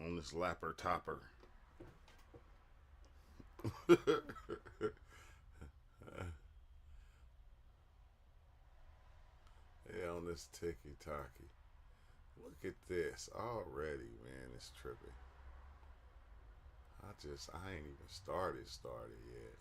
on this lapper topper. Yeah, on this ticky tocky. Look at this already, man. It's trippy. I ain't even started yet.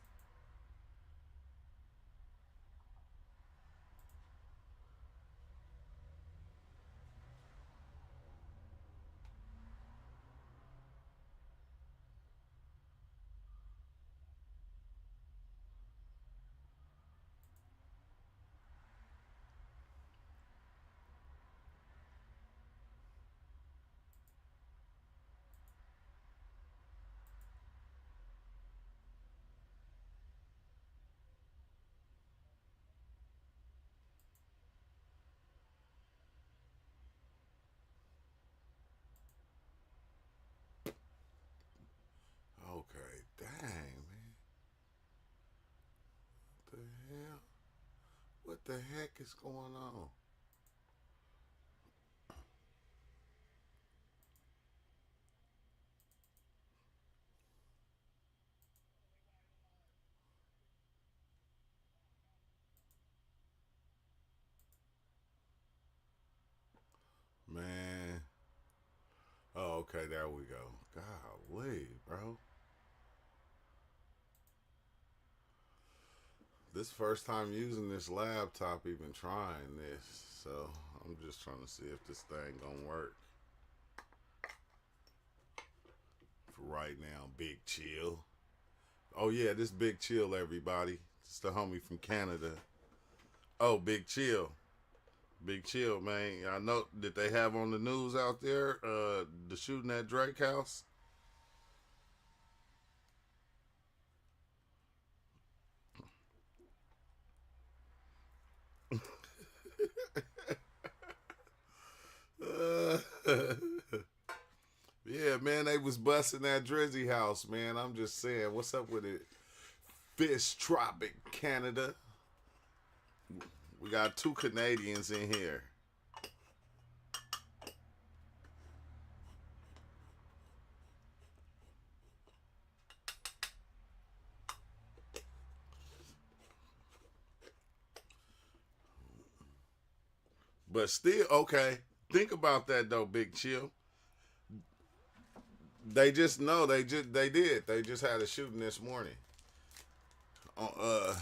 Okay, dang, man. What the hell? What the heck is going on? Man. Oh, okay, there we go. Golly, bro. This first time using this laptop, even trying this. So I'm just trying to see if this thing gonna work. For right now, Big Chill. Oh yeah, this Big Chill, everybody. It's the homie from Canada. Oh, Big Chill. Big Chill, man. I know that they have on the news out there, the shooting at Drake House. Uh, yeah, man, they was busting that Drizzy house, man. I'm just saying, what's up with it? Fish Tropic, Canada. We got two Canadians in here. But still, okay. Think about that though, Big Chill. They just know they did. They just had a shooting this morning. On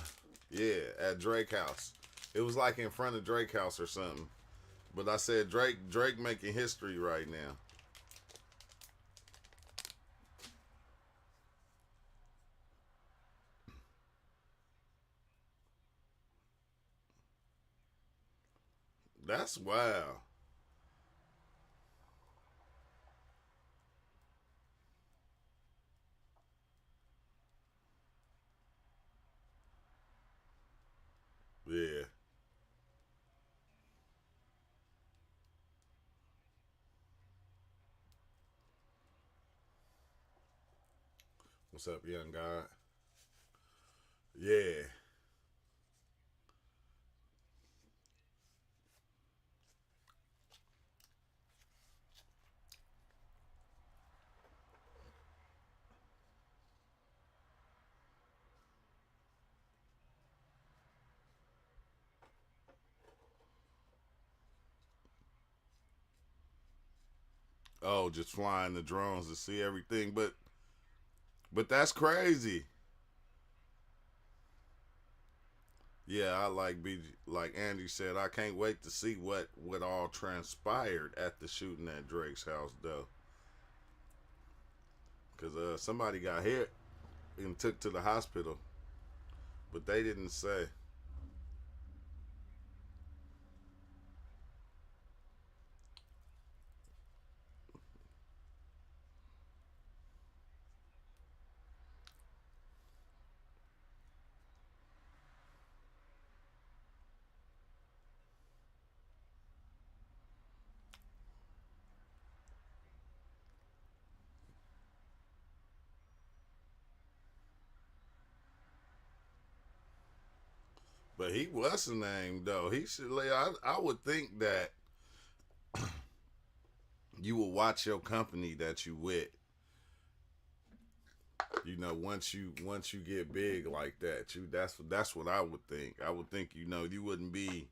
yeah, at Drake House. It was like in front of Drake House or something. But I said Drake making history right now. That's wild. Yeah. What's up, young guy? Yeah. Oh, just flying the drones to see everything. But that's crazy. Yeah, I like BG, like Andy said. I can't wait to see what all transpired at the shooting at Drake's house, though, because somebody got hit and took to the hospital, but they didn't say. But he was the name though. He should. I would think that you will watch your company that you with. You know, once you get big like that, that's what I would think. I would think, you wouldn't be.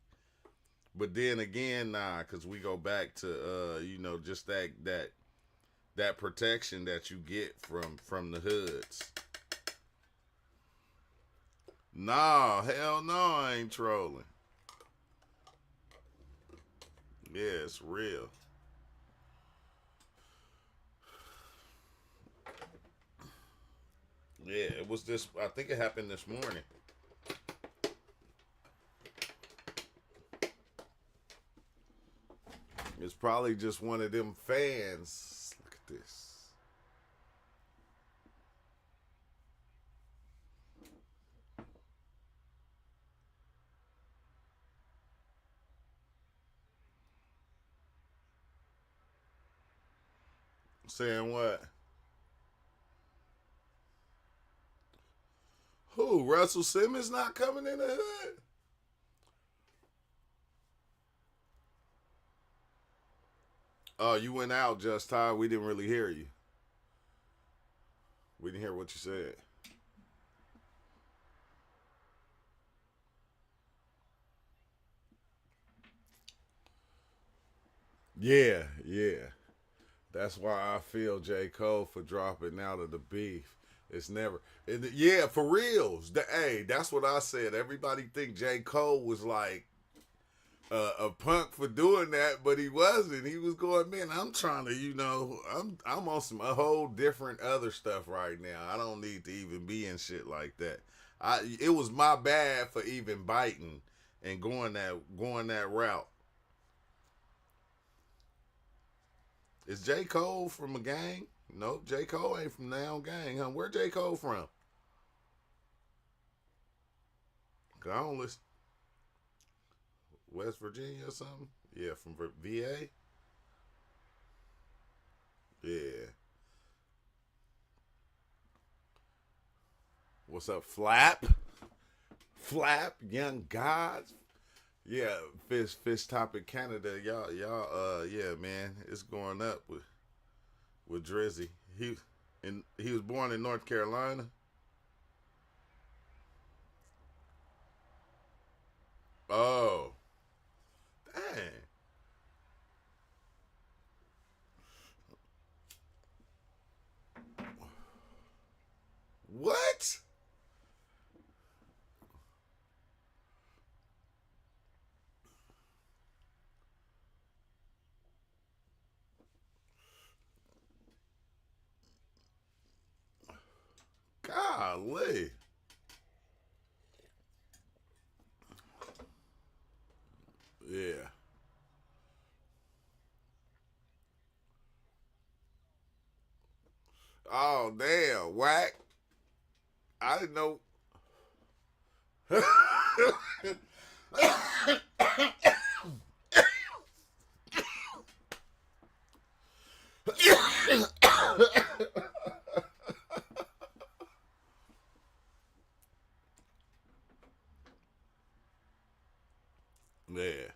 But then again, nah, because we go back to just that protection that you get from the hoods. Nah, hell no, I ain't trolling. Yeah, it's real. Yeah, it was this. I think it happened this morning. It's probably just one of them fans. Look at this. Saying what? Who? Russell Simmons not coming in the hood? Oh, you went out, Just Todd. We didn't really hear you. We didn't hear what you said. Yeah, yeah. That's why I feel J. Cole for dropping out of the beef. It's never, yeah, for reals. Hey, that's what I said. Everybody think J. Cole was like a punk for doing that, but he wasn't. He was going, man, I'm trying to, I'm on some a whole different other stuff right now. I don't need to even be in shit like that. It was my bad for even biting and going that route. Is J. Cole from a gang? Nope, J. Cole ain't from now gang, huh? Where J. Cole from? 'Cause I don't listen. West Virginia or something? Yeah, from VA? Yeah. What's up, Flap? Flap, Young Gods. Yeah, Fish Topic Canada. Yeah, man. It's going up with Drizzy. He was born in North Carolina. Oh. Dang. What? Golly. Yeah. Oh damn, whack. I didn't know. Yeah.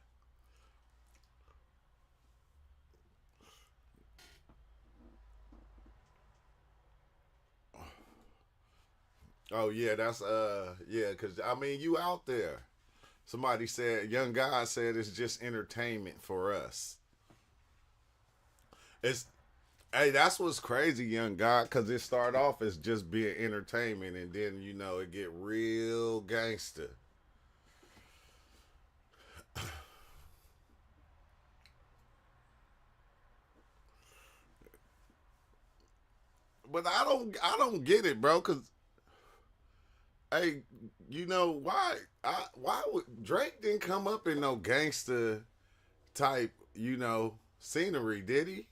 Oh yeah, that's yeah, cause I mean you out there. Somebody said, young guy said it's just entertainment for us. It's Hey, that's what's crazy, young guy, cause it start off as just being entertainment, and then it get real gangster. But I don't get it, bro. Cause hey, why? Why would Drake didn't come up in no gangster type scenery? Did he?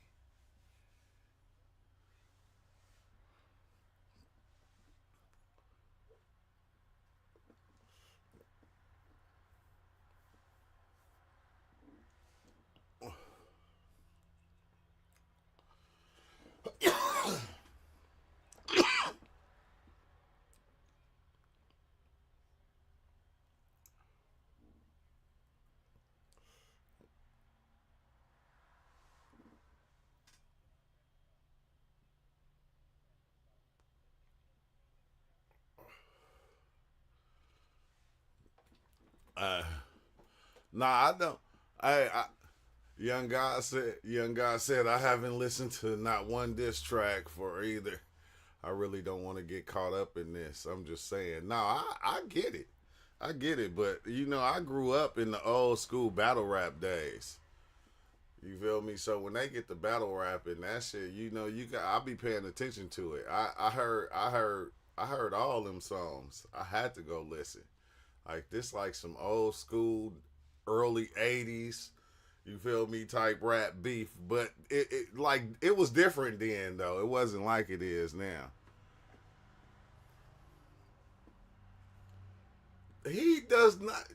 Uh, nah, I don't. I Young God said I haven't listened to not one diss track for either. I really don't want to get caught up in this. I'm just saying. No, I get it. I get it, but I grew up in the old school battle rap days. You feel me? So when they get the battle rap and that shit, I'll be paying attention to it. I heard all them songs. I had to go listen. Like this, like some old school, early '80s. You feel me? Type rap beef, but it was different then though. It wasn't like it is now. He does not.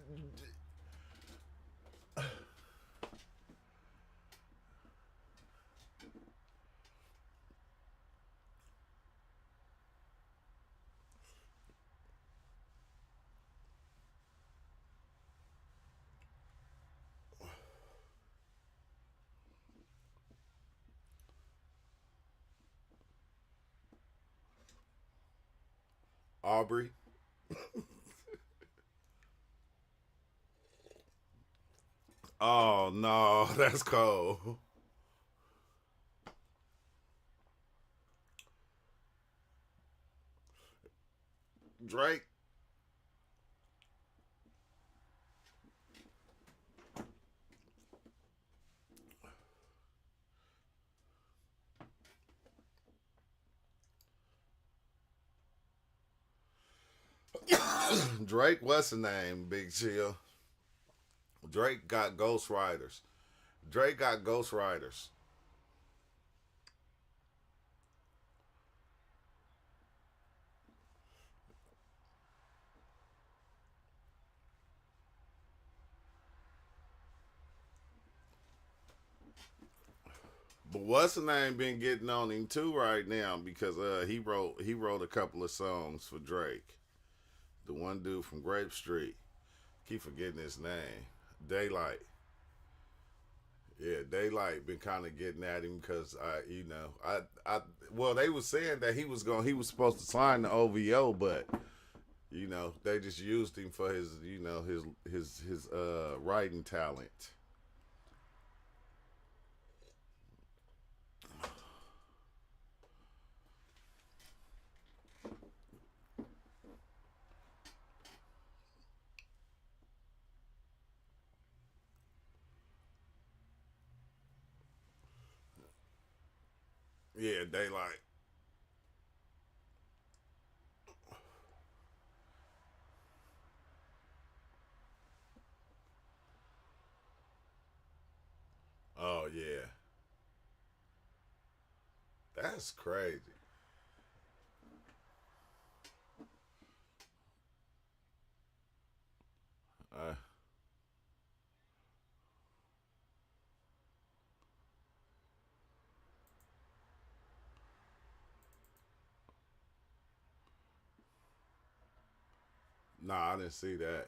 Aubrey. Oh no, that's cold. Drake. Drake, what's the name? Big Chill. Drake got Ghost Riders. Drake got Ghost Riders. But what's the name been getting on him too right now because he wrote a couple of songs for Drake. The one dude from Grape Street. Keep forgetting his name. Daylight. Yeah, Daylight been kind of getting at him because well they was saying that he was supposed to sign the OVO, but they just used him for his his writing talent. Yeah, Daylight. Oh yeah, that's crazy. Uh, nah, I didn't see that.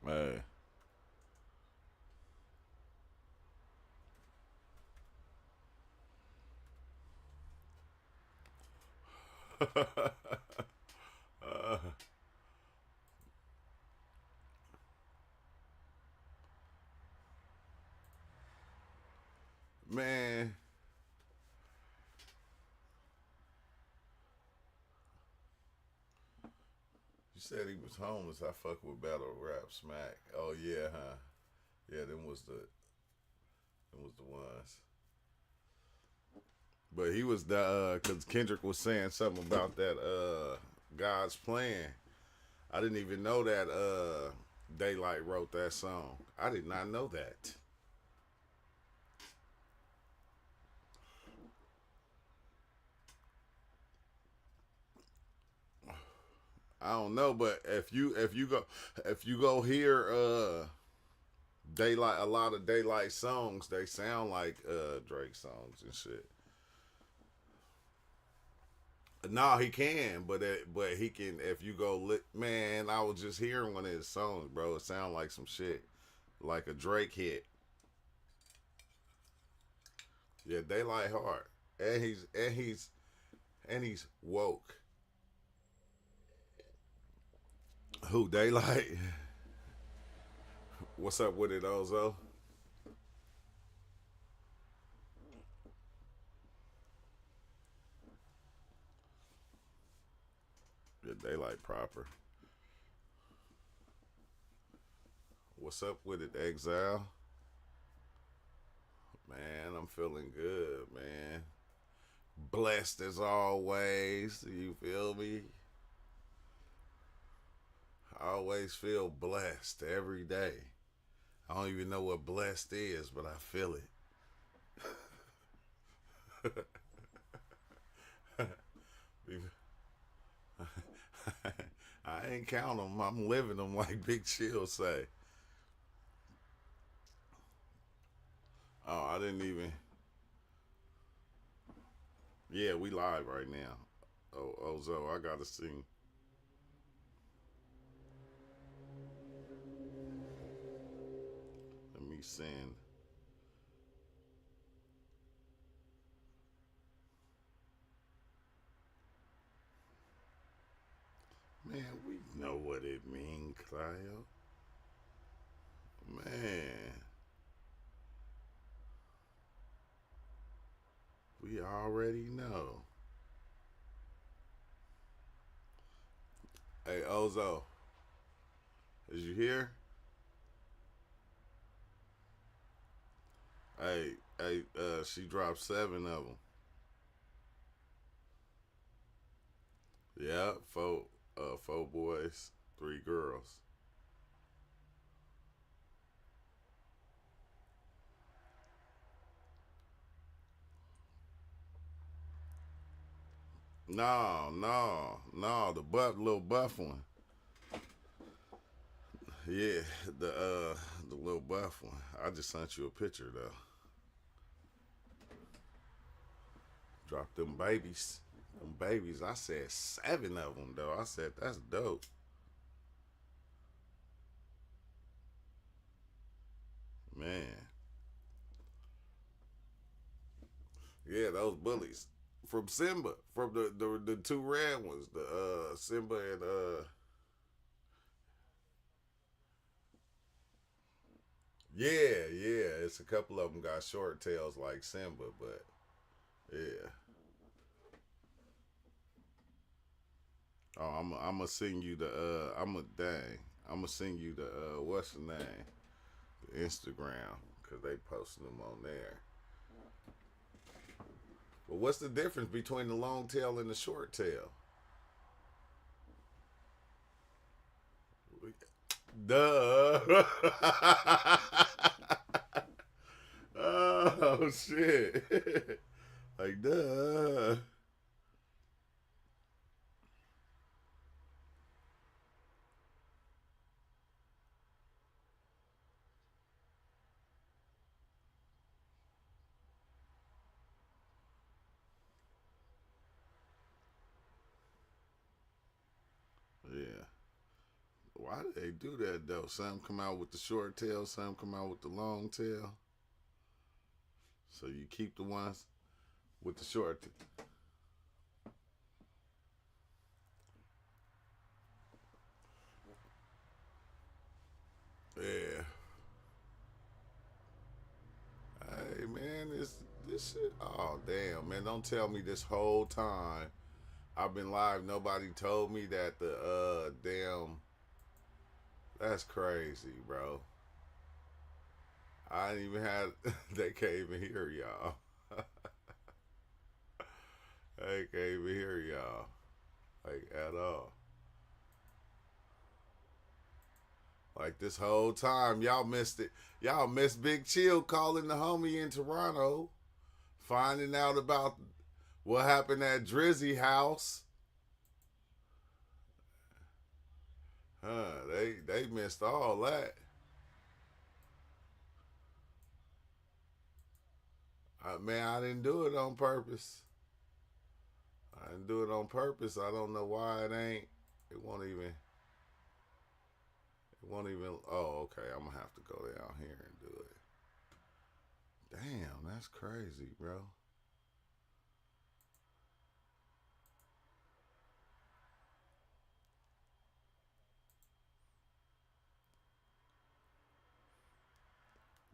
Hey. man. You said he was homeless. I fuck with battle rap smack. Oh yeah, huh? Yeah, them was the ones. But he was the cause Kendrick was saying something about that God's plan. I didn't even know that Daylight wrote that song. I did not know that. I don't know, but if you go hear Daylight, a lot of Daylight songs, they sound like Drake songs and shit. No, he can, but he can. If you go, man, I was just hearing one of his songs, bro. It sound like some shit, like a Drake hit. Yeah, Daylight hard, and he's woke. Who Daylight? What's up with it, Ozo? Yeah, Daylight proper. What's up with it, Exile? Man, I'm feeling good, man. Blessed as always. You feel me? I always feel blessed every day. I don't even know what blessed is, but I feel it. I ain't count them. I'm living them like Big Chill say. Oh, I didn't even. Yeah, we live right now. Oh, Ozo, I gotta sing. Let me send. Man, we know what it means, Kyle. Man, we already know. Hey, Ozo, is you here? She dropped 7 of them. Yeah, four boys, 3 girls. No, no, no, little buff one. Yeah, the little buff one. I just sent you a picture though. Drop them babies. Them babies. I said 7 of them though. I said that's dope. Man. Yeah, those bullies. From Simba. From the 2 red ones. The Simba and yeah, yeah. It's a couple of them got short tails like Simba, but yeah. Oh, I'm gonna sing you the I'm a dang. I'm gonna sing you the what's the name? The Instagram because they posting them on there. But what's the difference between the long tail and the short tail? Duh. Oh shit. Like duh. Yeah. Why do they do that though? Some come out with the short tail, some come out with the long tail. So you keep the ones with the short. Yeah. Hey man, this this shit? Oh damn, man! Don't tell me this whole time I've been live. Nobody told me that the damn. That's crazy, bro. I didn't even have. They can't even hear y'all. They can't even hear y'all like at all. Like this whole time, y'all missed it. Y'all missed Big Chill calling the homie in Toronto, finding out about what happened at Drizzy house. They missed all that. Man, I didn't do it on purpose. I didn't do it on purpose. I don't know why it ain't. It won't even. It won't even. Oh, okay. I'm gonna have to go down here and do it. Damn, that's crazy, bro.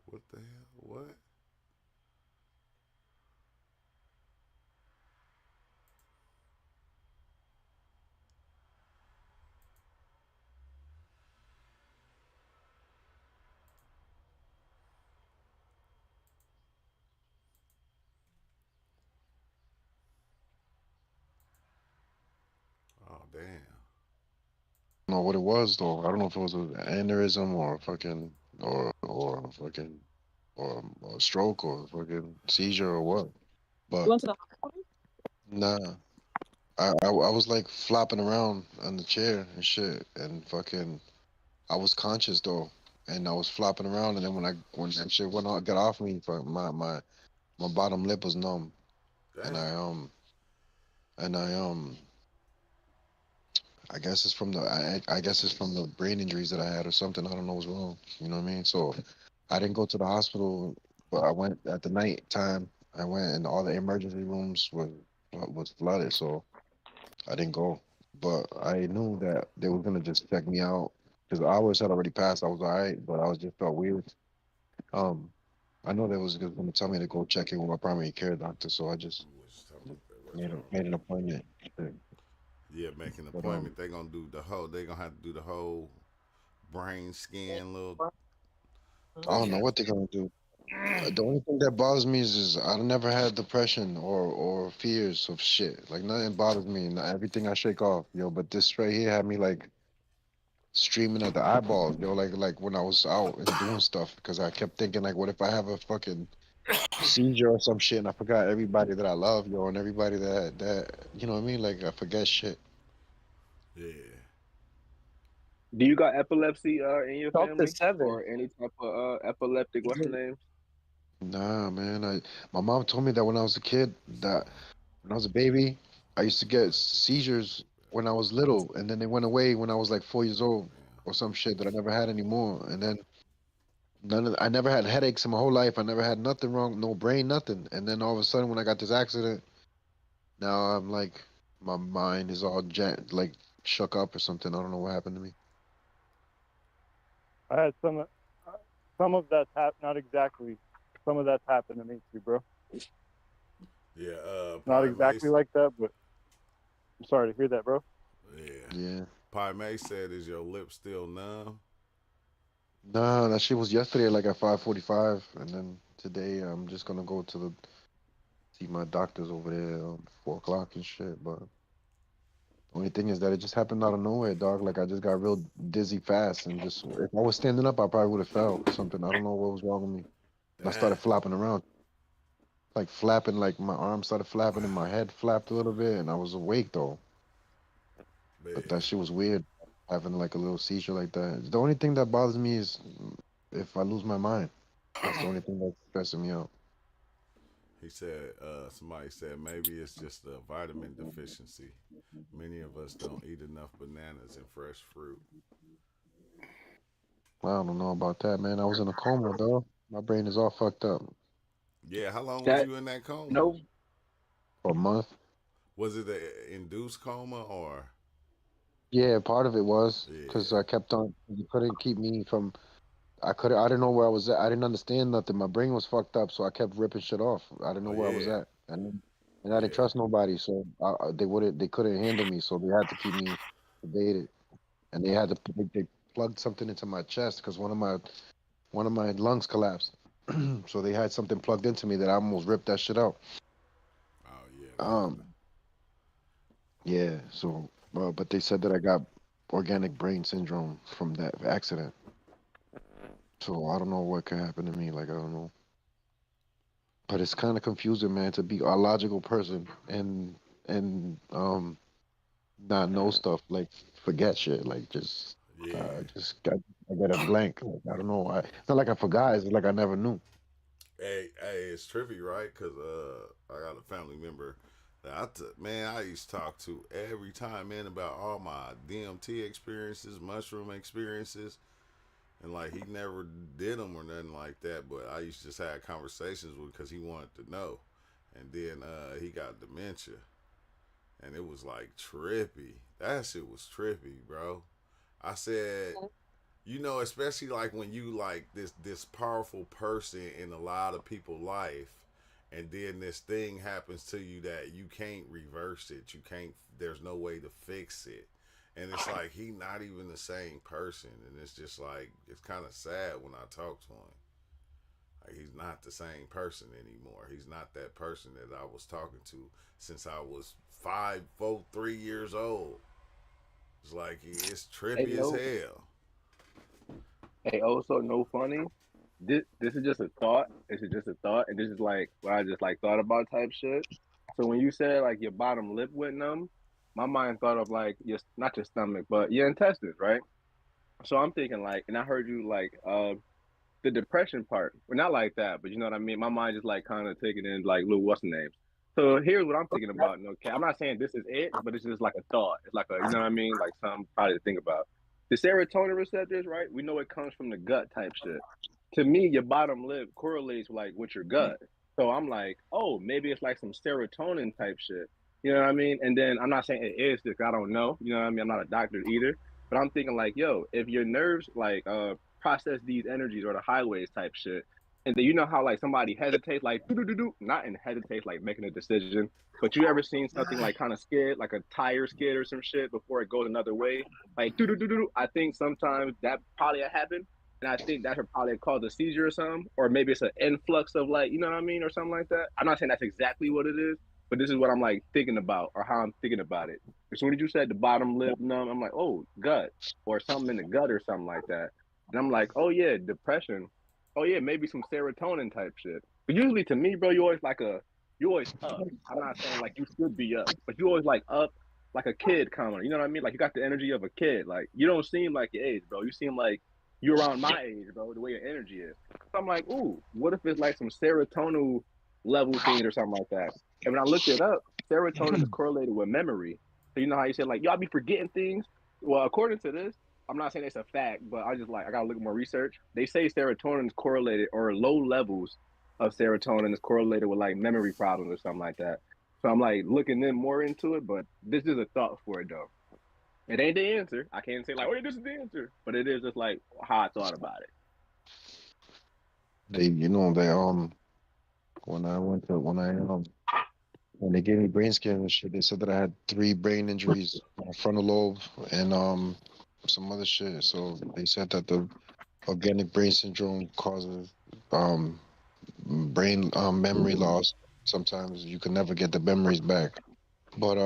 What the hell? What? Oh, damn. Know what it was though. I don't know if it was an aneurysm or a fucking or a fucking or a stroke or a fucking seizure or what. You But went to the hospital? nah, I was like flopping around on the chair and shit, and fucking I was conscious though, and I was flopping around, and then when that shit went on, got off me, my bottom lip was numb, and Damn. I I guess it's from I guess it's from the brain injuries that I had or something. I don't know what's wrong. You know what I mean? So I didn't go to the hospital, but I went at the night time. I went and all the emergency rooms was flooded, so I didn't go. But I knew that they were gonna just check me out because hours had already passed. I was all right, but I was just felt weird. Um, I know they was gonna tell me to go check in with my primary care doctor, so I just What's, what's wrong? made an appointment. Yeah, make an But appointment. They gonna do the whole. They gonna have to do the whole brain scan little I don't know thing. what they're gonna do. The only thing that bothers me is I never had depression or fears of shit. Like nothing bothers me. Not everything I shake off, yo. But this right here had me like streaming at the eyeballs, yo. Like when I was out and doing stuff, because I kept thinking like, what if I have a fucking seizure or some shit and I forgot everybody that I love, yo, and everybody that you know what I mean? Like I forget shit. Yeah. Do you got epilepsy in your Talk to family seven. or any type of epileptic? What's the name? Nah, man. My mom told me that when I was a kid, that when I was a baby, I used to get seizures when I was little, and then they went away when I was like 4 years old or some shit that I never had anymore. And then I never had headaches in my whole life. I never had nothing wrong, no brain, nothing. And then all of a sudden, when I got this accident, now I'm like, my mind is all like shook up or something. I don't know what happened to me. I had some of that's not exactly. Some of that's happened to me too, bro. Yeah. Not Pi exactly Mace. like that, but I'm sorry to hear that, bro. Yeah. Yeah. Pi May said, "Is your lip still numb?" Nah, that shit was yesterday, like at 5:45, and then today I'm just gonna go to the see my doctors over there 4 o'clock and shit. But only thing is that it just happened out of nowhere, dog. Like I just got real dizzy fast and just if I was standing up, I probably would have fell or something. I don't know what was wrong with me. And I started Damn. flopping around, like flapping, like my arms started flapping and my head flapped a little bit, and I was awake though. But that Man. shit was weird, having like a little seizure like that. The only thing that bothers me is if I lose my mind. That's the only thing that's stressing me out. He said, somebody said maybe it's just a vitamin deficiency. Many of us don't eat enough bananas and fresh fruit. I don't know about that, man. I was in a coma, though. My brain is all fucked up Yeah, how long was That you in that coma? no, for a month. Was it a induced coma or? Yeah, part of it was because Yeah, I kept on. You couldn't keep me from. I didn't know where I was at. I didn't understand nothing. My brain was fucked up, so I kept ripping shit off. I didn't know Oh where I was yeah, at, and I didn't yeah. trust nobody. So they couldn't handle me. So they had to keep me sedated, and they plugged something into my chest because one of my lungs collapsed. So they had something plugged into me that I almost ripped that shit out. Oh yeah, man. Um, yeah. So, but they said that I got organic brain syndrome from that accident. So I don't know what could happen to me. Like I don't know. But it's kind of confusing, man, to be a logical person and not know stuff, like forget shit, like Yeah. I get a blank. Like, I don't know. It's not like I forgot. It's like I never knew. Hey, it's trippy, right? Cause I got a family member that man, I used to talk to every time, man, about all my DMT experiences, mushroom experiences, and like he never did them or nothing like that. But I used to just have conversations with because he wanted to know, and then he got dementia, and it was like trippy. That shit was trippy, bro. I said, especially like when you like this powerful person in a lot of people's life, and then this thing happens to you that you can't reverse it. You can't. There's no way to fix it, and it's like he not even the same person, and it's just like it's kind of sad when I talk to him. Like he's not the same person anymore. He's not that person that I was talking to since I was 3 years old. It's like it's Hey trippy as yo, hell. hey, also no funny. This is just a thought. This is just a thought, and this is like what I just like thought about type shit. So when you said like your bottom lip went numb, my mind thought of like your not your stomach, but your intestines, right? So I'm thinking like, and I heard you like the depression part. Well, not like that, but you know what I mean. My mind just like kind of taking in like little what's the names. So here's what I'm thinking about. Okay, I'm not saying this is it, but it's just like a thought. It's like a you know what I mean, like something probably to think about. The serotonin receptors, right? We know it comes from the gut type shit. To me, your bottom lip correlates like with your gut. So I'm like, oh, maybe it's like some serotonin type shit. You know what I mean? And then I'm not saying it is because I don't know. You know what I mean? I'm not a doctor either. But I'm thinking like, yo, if your nerves like process these energies or the highways type shit. And then you know how like somebody hesitates, like do do do do, not in hesitates like making a decision, but you ever seen something like kind of skid, like a tire skid or some shit before it goes another way, like do do do do. I think sometimes that probably happened, and I think that could probably cause a seizure or something, or maybe it's an influx of like you know what I mean or something like that. I'm not saying that's exactly what it is, but this is what I'm like thinking about or how I'm thinking about it. As soon as you said the bottom lip numb, I'm like, oh, gut or something in the gut or something like that. And I'm like, oh yeah, depression. Oh yeah, maybe some serotonin type shit. But usually to me, bro, you always up. I'm not saying like you should be up, but you always like up like a kid kind of. You know what I mean? Like you got the energy of a kid. Like you don't seem like your age, bro. You seem like you're around my age, bro, the way your energy is. So I'm like, ooh, what if it's like some serotonin level things or something like that? And when I looked it up, serotonin is correlated with memory. So you know how you said like, y'all be forgetting things? Well, according to this, I'm not saying it's a fact, but I just like I gotta look more research. They say serotonin is correlated or low levels of serotonin is correlated with like memory problems or something like that. So I'm like looking in more into it, but this is a thought for it though. It ain't the answer. I can't say like, oh, yeah, this is the answer, but it is just like how I thought about it. They when I went to when they gave me brain scan and shit, they said that I had 3 brain injuries, frontal lobe and some other shit. So they said that the organic brain syndrome causes um brain memory loss. Sometimes you can never get the memories back. But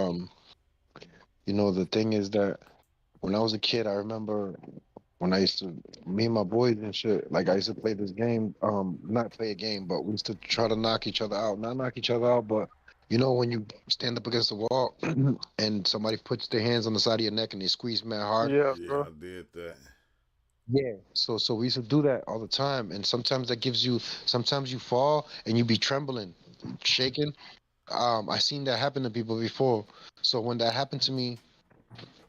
the thing is that when I was a kid, I remember when I used to me and my boys and shit, like I used to play this game, not play a game, but we used to try to knock each other out. Not knock each other out, but when you stand up against the wall and somebody puts their hands on the side of your neck and they squeeze mad hard. Yeah, Yeah, bro. I did that. Yeah. So we used to do that all the time. And sometimes you fall and you be trembling, shaking. I seen that happen to people before. So when that happened to me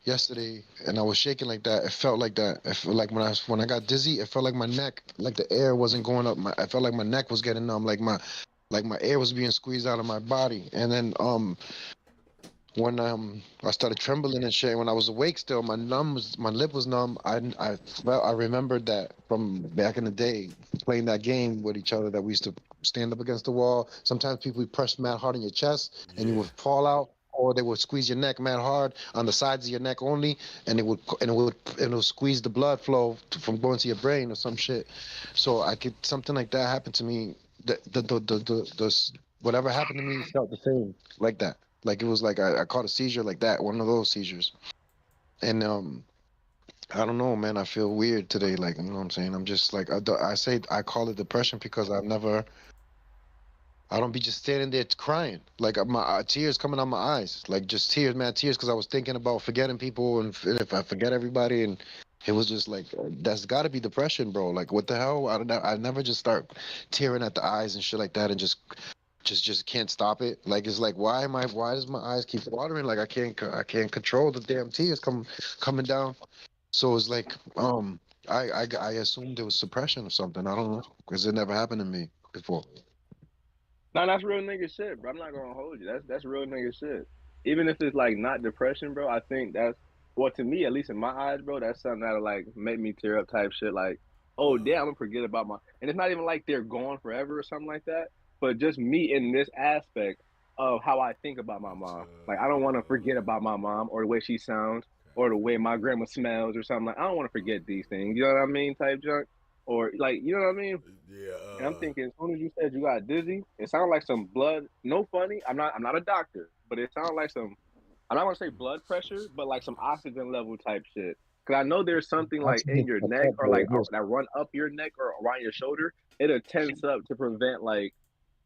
yesterday and I was shaking like that, it felt like that. It felt like when I got dizzy, it felt like my neck, like the air wasn't going up. I felt like my neck was getting numb, like my air was being squeezed out of my body. And then when I started trembling and shit. When I was awake still, my lip was numb. I remembered that from back in the day playing that game with each other that we used to stand up against the wall. Sometimes people would press mad hard on your chest and you Yeah. would fall out, or they would squeeze your neck mad hard on the sides of your neck only, and it would squeeze the blood flow from going to your brain or some shit. So I could something like that happened to me. Whatever happened to me felt the same like that. Like it was like I caught a seizure like that, one of those seizures. And I don't know, man. I feel weird today. Like, you know what I'm saying? I'm just like I say I call it depression because I don't be just standing there crying, like my tears coming out my eyes, like just tears, man, tears, because I was thinking about forgetting people and if I forget everybody, and it was just like that's got to be depression, bro. Like what the hell? I don't know. I never just start tearing at the eyes and shit like that, and just can't stop it. Like it's like why does my eyes keep watering? Like I can't control the damn tears coming down. So it's like I assumed it was suppression or something. I don't know because it never happened to me before. No, that's real nigga shit, bro. I'm not gonna hold you. That's real nigga shit. Even if it's like not depression, bro, I think that's well to me, at least in my eyes, bro, that's something that'll like make me tear up type shit. Like, oh damn, I'm gonna forget about my and it's not even like they're gone forever or something like that. But just me in this aspect of how I think about my mom. Like I don't wanna forget about my mom or the way she sounds or the way my grandma smells or something like I don't wanna forget these things. You know what I mean? Type junk. Or like you know what I mean? Yeah. And I'm thinking, as soon as you said you got dizzy, it sounded like some blood. No funny. I'm not a doctor, but it sounded like some. I'm not gonna say blood pressure, but like some oxygen level type shit. Cause I know there's something like in Oxygen your fucked neck up, or bro. like that run up your neck or around your shoulder. It'll tense up to prevent like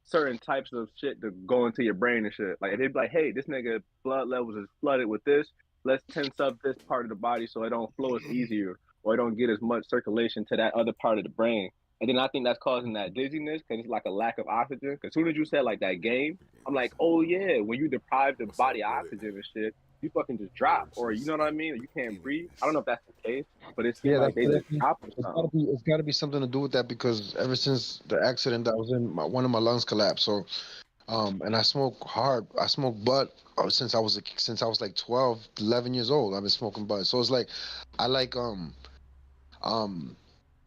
certain types of shit to go into your brain and shit. Like they'd be like, hey, this nigga blood levels is flooded with this. Let's tense up this part of the body so it don't flow as easier or it don't get as much circulation to that other part of the brain. And then I think that's causing that dizziness because it's like a lack of oxygen. Because as soon as you said like that game, I'm like, oh yeah, when you deprive the What's up body with it? oxygen and shit, you fucking just drop, Or or you just know what I mean? You can't eating breathe. it. I don't know if that's the case, but it seemed Yeah, like they just drop or something. it's gotta be something to do with that because ever since the accident that I was in, one of my lungs collapsed. So and I smoke hard. I smoke bud since I was like 12, 11 years old. I've been smoking bud. So it's like I like um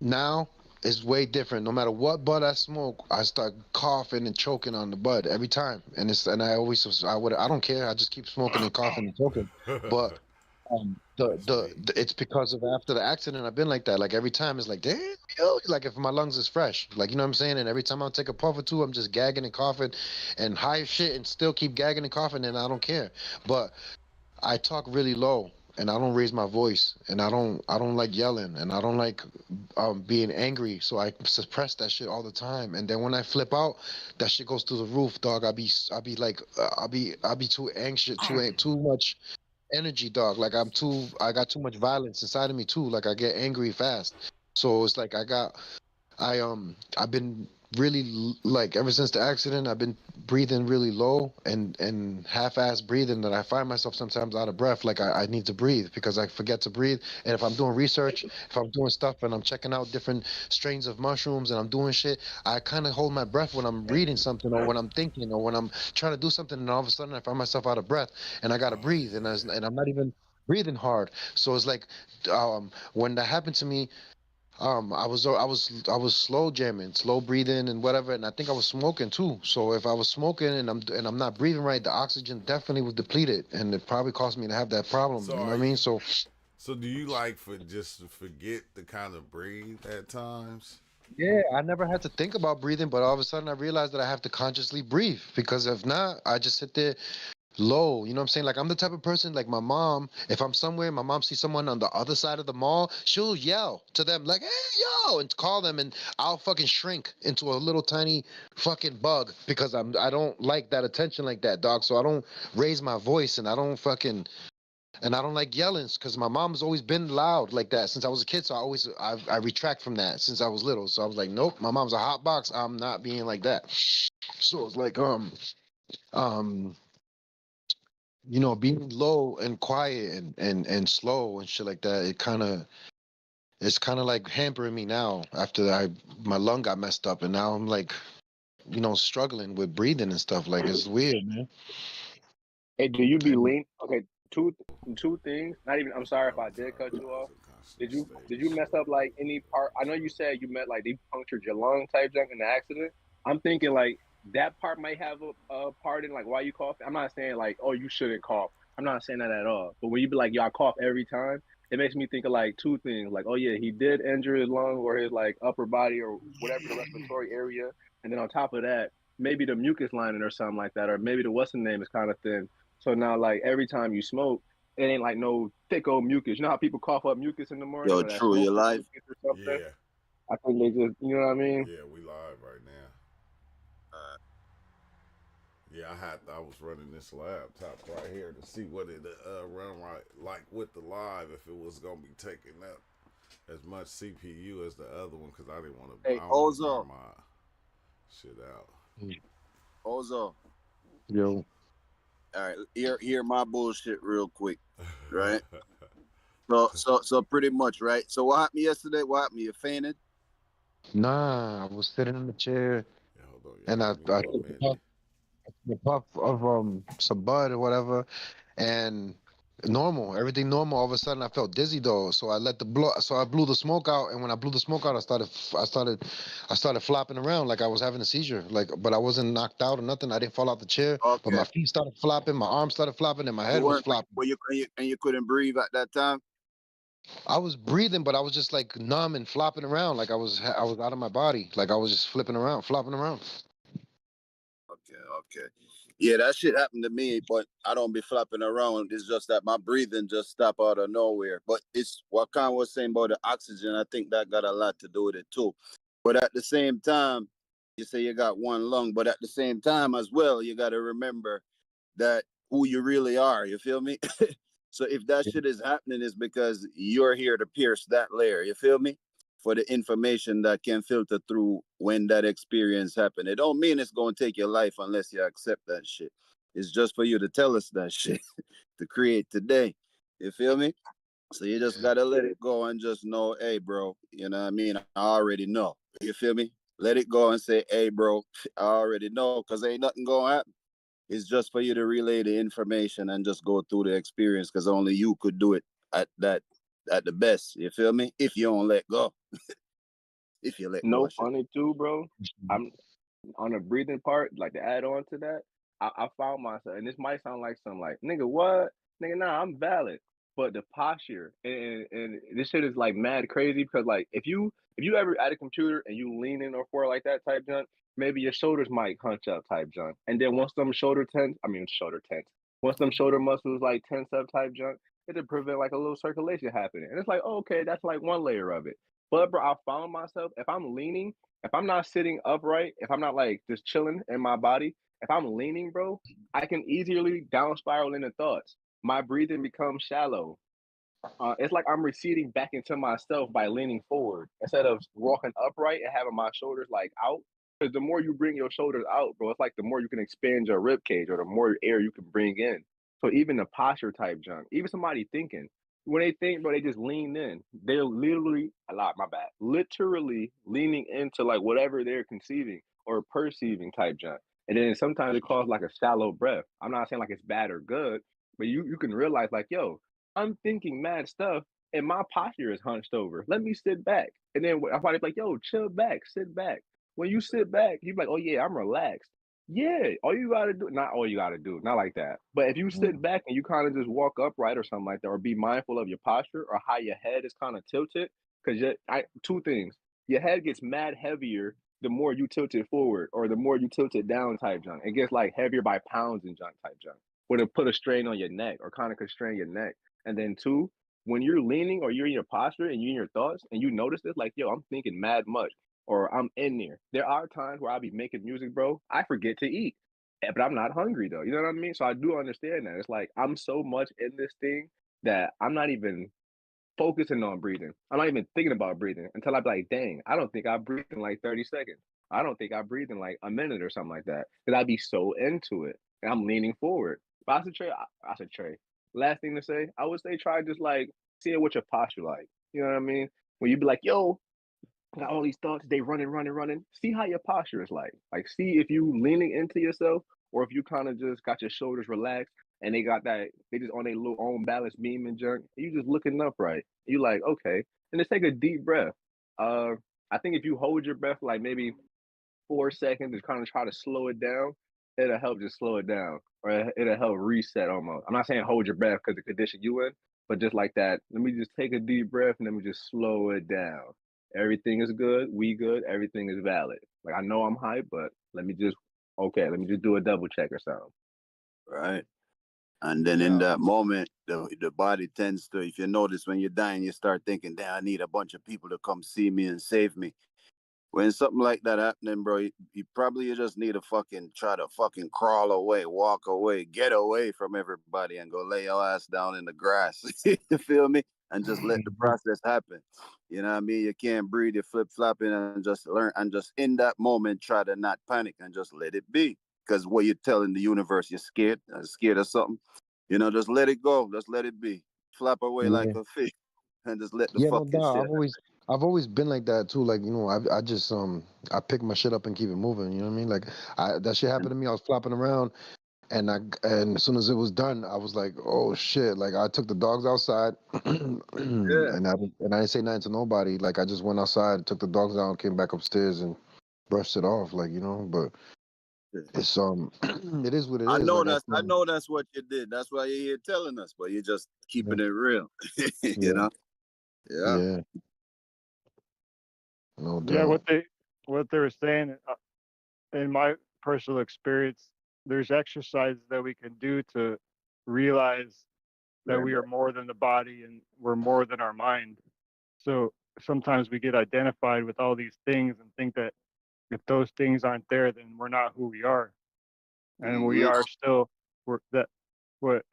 now it's way different. No matter what bud I smoke, I start coughing and choking on the bud every time. And I don't care. I just keep smoking and coughing and choking. But That's me. it's because of after the accident I've been like that. Like every time it's like, damn, yo, like if my lungs is fresh, like you know what I'm saying. And every time I take a puff or two, I'm just gagging and coughing, and high as shit, and still keep gagging and coughing, and I don't care. But I talk really low, and I don't raise my voice, and I don't like yelling, and I don't like being angry. So I suppress that shit all the time. And then when I flip out, that shit goes through the roof, dog. I be like I be too anxious, too much energy, dog. Like I got too much violence inside of me too. Like I get angry fast. So it's like I've been really like ever since the accident I've been breathing really low and half-ass breathing that I find myself sometimes out of breath. Like I need to breathe because I forget to breathe. And if I'm doing research, if I'm doing stuff and I'm checking out different strains of mushrooms and I'm doing shit, I kind of hold my breath when I'm reading something or when I'm thinking or when I'm trying to do something, and all of a sudden I find myself out of breath and I gotta Oh breathe, and I'm not even breathing hard. So it's like when that happened to me, I was slow jamming, slow breathing and whatever, and I think I was smoking too. So if I was smoking and I'm not breathing right, the oxygen definitely was depleted, and it probably caused me to have that problem. So You know are what I you? mean? So So do you like for just to forget to kind of breathe at times? yeah, I never had to think about breathing, but all of a sudden I realized that I have to consciously breathe because if not, I just sit there low. You know what I'm saying? Like I'm the type of person like my mom, if I'm somewhere, my mom sees someone on the other side of the mall, she'll yell to them like, "Hey, yo," and call them, and I'll fucking shrink into a little tiny fucking bug because I don't like that attention like that, dog. So I don't raise my voice, and I don't like yelling because my mom's always been loud like that since I was a kid. So I retract from that since I was little. So I was like, nope, my mom's a hot box. I'm not being like that. So it's like um being low and quiet and slow and shit like that, it's kind of like hampering me now after my lung got messed up, and now I'm like, struggling with breathing and stuff. Like it's weird, man. Hey, do you be And lean? Okay, two things. Not even. I'm sorry if I did cut you off. Did you mess up like any part? I know you said you met like they punctured your lung type junk in the accident. I'm thinking like that part might have a part in like why you cough. I'm not saying like oh you shouldn't cough. I'm not saying that at all. But when you be like yo I cough every time, it makes me think of like two things. Like oh yeah he did injure his lung or his like upper body or whatever the respiratory area, and then on top of that maybe the mucus lining or something like that, or maybe the what's the name is kind of thin. So now like every time you smoke it ain't like no thick old mucus. You know how people cough up mucus in the morning Yo, or that true, you smoke live? mucus or something? Yeah, I think they just, you know what I mean? yeah, we live right now. Yeah, I was running this laptop right here to see what it run right like with the live if it was gonna be taking up as much CPU as the other one because I didn't want to. Hey, I don't want to Ozo, burn my shit out. Ozo. yo, All right, hear my bullshit real quick, right? So pretty much, right? So what happened yesterday? What happened? You fainted? nah, I was sitting in the chair Yeah, hold on, and y'all. I Give me I 1 took minute. the puff of some bud or whatever, and normal, everything normal. All of a sudden, I felt dizzy though, so I let the blow. So I blew the smoke out, and when I blew the smoke out, I started flopping around like I was having a seizure. Like, but I wasn't knocked out or nothing. I didn't fall out the chair, but Okay. my feet started flopping, my arms started flopping, and my You head was weren't flopping. well, you couldn't breathe at that time. I was breathing, but I was just like numb and flopping around, like I was out of my body, like I was just flipping around, flopping around. Okay. Yeah, that shit happened to me, but I don't be flapping around. It's just that my breathing just stopped out of nowhere. But it's what Khan was saying about the oxygen. I think that got a lot to do with it too. But at the same time, you say you got one lung, but at the same time as well, you got to remember that who you really are. You feel me? So if that shit is happening, it's because you're here to pierce that layer. You feel me? For the information that can filter through when that experience happened. It don't mean it's gonna take your life unless you accept that shit. It's just for you to tell us that shit to create today. You feel me? So you just gotta let it go and just know, hey, bro. You know what I mean? I already know. You feel me? Let it go and say, hey, bro. I already know, cause ain't nothing gonna happen. It's just for you to relay the information and just go through the experience, cause only you could do it at that at the best. You feel me? If you don't let go. If you let go, I No should. funny too, bro. I'm on the breathing part, like to add on to that, I found myself, and this might sound like something like, nigga, what? Nigga, nah, I'm valid. But the posture and this shit is like mad crazy because like if you ever at a computer and you lean in or forward like that type junk, maybe your shoulders might hunch up type junk. And then once them shoulder tense, once them shoulder muscles like tense up type junk, it'll prevent like a little circulation happening. And it's like, oh, okay, that's like one layer of it. But bro, I found myself if I'm leaning if I'm not sitting upright, if I'm not like just chilling in my body, if I'm leaning, bro, I can easily down spiral into thoughts. My breathing becomes shallow. It's like I'm receding back into myself by leaning forward instead of walking upright and having my shoulders like out. Because the more you bring your shoulders out, bro, it's like the more you can expand your rib cage or the more air you can bring in. So even the posture type junk, even somebody thinking, when they think, bro, they just lean in. They're literally a lot, my bad. Literally leaning into like whatever they're conceiving or perceiving type junk. And then sometimes it causes like a shallow breath. I'm not saying like it's bad or good, but you can realize like, yo, I'm thinking mad stuff and my posture is hunched over. Let me sit back. And then I'm probably like, yo, chill back, sit back. When you sit back, you're like, oh yeah, I'm relaxed. Yeah, all you gotta do, not all you gotta do, not like that. But if you sit back and you kind of just walk upright or something like that, or be mindful of your posture or how your head is kind of tilted, because two things, your head gets mad heavier the more you tilt it forward or the more you tilt it down type junk. It gets like heavier by pounds in junk type junk. Would it put a strain on your neck or kind of constrain your neck? And then two, when you're leaning or you're in your posture and you're in your thoughts and you notice this, like, yo, I'm thinking mad much or I'm in there. There are times where I'll be making music, bro. I forget to eat, but I'm not hungry though. You know what I mean? So I do understand that. It's like I'm so much in this thing that I'm not even focusing on breathing. I'm not even thinking about breathing until I be like, dang, I don't think I breathe in like 30 seconds. I don't think I breathe in like a minute or something like that. Because I'd be so into it. And I'm leaning forward. But I said Trey. Last thing to say, I would say try just like seeing what your posture like. You know what I mean? When you be like, yo, I got all these thoughts, they running. See how your posture is like. Like see if you leaning into yourself or if you kind of just got your shoulders relaxed and they just on their little own balance beam and jerk, you just looking upright. You like, okay. And just take a deep breath. Uh, I think if you hold your breath like maybe 4 seconds and kind of try to slow it down, it'll help just slow it down, or it'll help reset almost. I'm not saying hold your breath because the condition you in, but just like that, let me just take a deep breath and let me just slow it down. Everything is good. We good. Everything is valid. Like I know I'm hype, but let me just do a double check or something. Right. And then in that moment, the body tends to, if you notice when you're dying, you start thinking, damn, I need a bunch of people to come see me and save me. When something like that happening, bro, you just need to try to crawl away, walk away, get away from everybody and go lay your ass down in the grass. You feel me? And just let the process happen. You know what I mean? You can't breathe, you're flip-flopping, and just learn, and just in that moment, try to not panic and just let it be. Because what you're telling the universe, you're scared of something, just let it go. Just let it be. Flap away like Yeah. a fish and just let the Yeah, no fucking doubt. shit. I've always been like that too. Like, I just I pick my shit up and keep it moving. You know what I mean? Like that shit happened to me. I was flopping around, and as soon as it was done, I was like, oh shit! Like I took the dogs outside, Yeah. and I didn't say nothing to nobody. Like I just went outside, took the dogs out, came back upstairs, and brushed it off. Like but it's it is what it I is. know Like I know that's what you did. That's why you're here telling us, but you're just keeping it real. You yeah, know? Yeah. yeah, no Yeah, doubt. what they were saying, in my personal experience, there's exercises that we can do to realize that we are more than the body and we're more than our mind. So sometimes we get identified with all these things and think that if those things aren't there, then we're not who we are, and we Mhm. are still. We're that what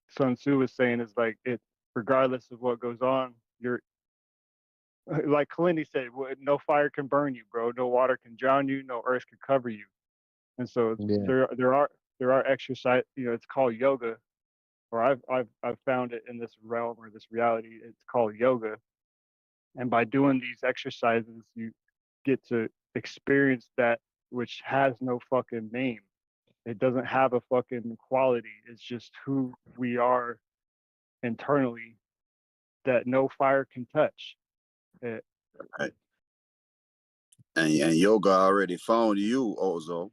Sun Tzu was saying is like it. Regardless of what goes on, you're like Kalindi said. No fire can burn you, bro. No water can drown you. No earth can cover you. And so Yeah, there are exercise. It's called yoga, or I've found it in this realm or this reality. It's called yoga, and by doing these exercises, you get to experience that which has no fucking name. It doesn't have a fucking quality. It's just who we are internally that no fire can touch. It, Right. And yoga already found you, Ozo.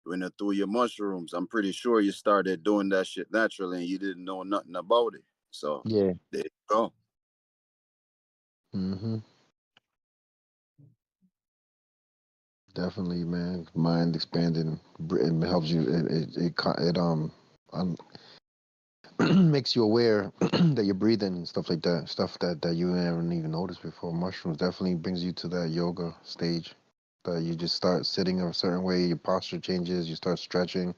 When you threw your mushrooms, I'm pretty sure you started doing that shit naturally and you didn't know nothing about it. So yeah. there you go. Mm-hmm. Definitely, man. Mind expanding. It helps you. Um makes you aware that you're breathing and stuff like that. Stuff that you haven't even noticed before. Mushrooms definitely brings you to that yoga stage. That you just start sitting a certain way. Your posture changes. You start stretching.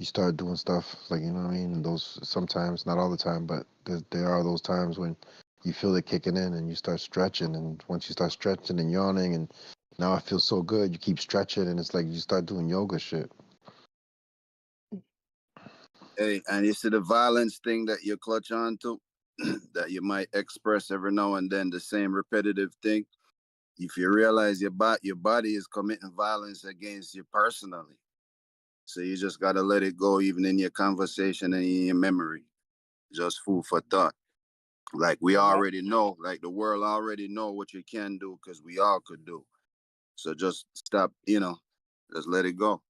You start doing stuff like you know what I mean. And those sometimes, not all the time, but there are those times when you feel it kicking in and you start stretching. And once you start stretching and yawning and now I feel so good. You keep stretching, and it's like you start doing yoga shit. Hey, and you see the violence thing that you clutch on to, that you might express every now and then, the same repetitive thing. If you realize your body is committing violence against you personally, so you just gotta let it go, even in your conversation and in your memory. Just food for thought. Like we and that already know, like the world already know what you can do because we all could do. So just stop, just let it go.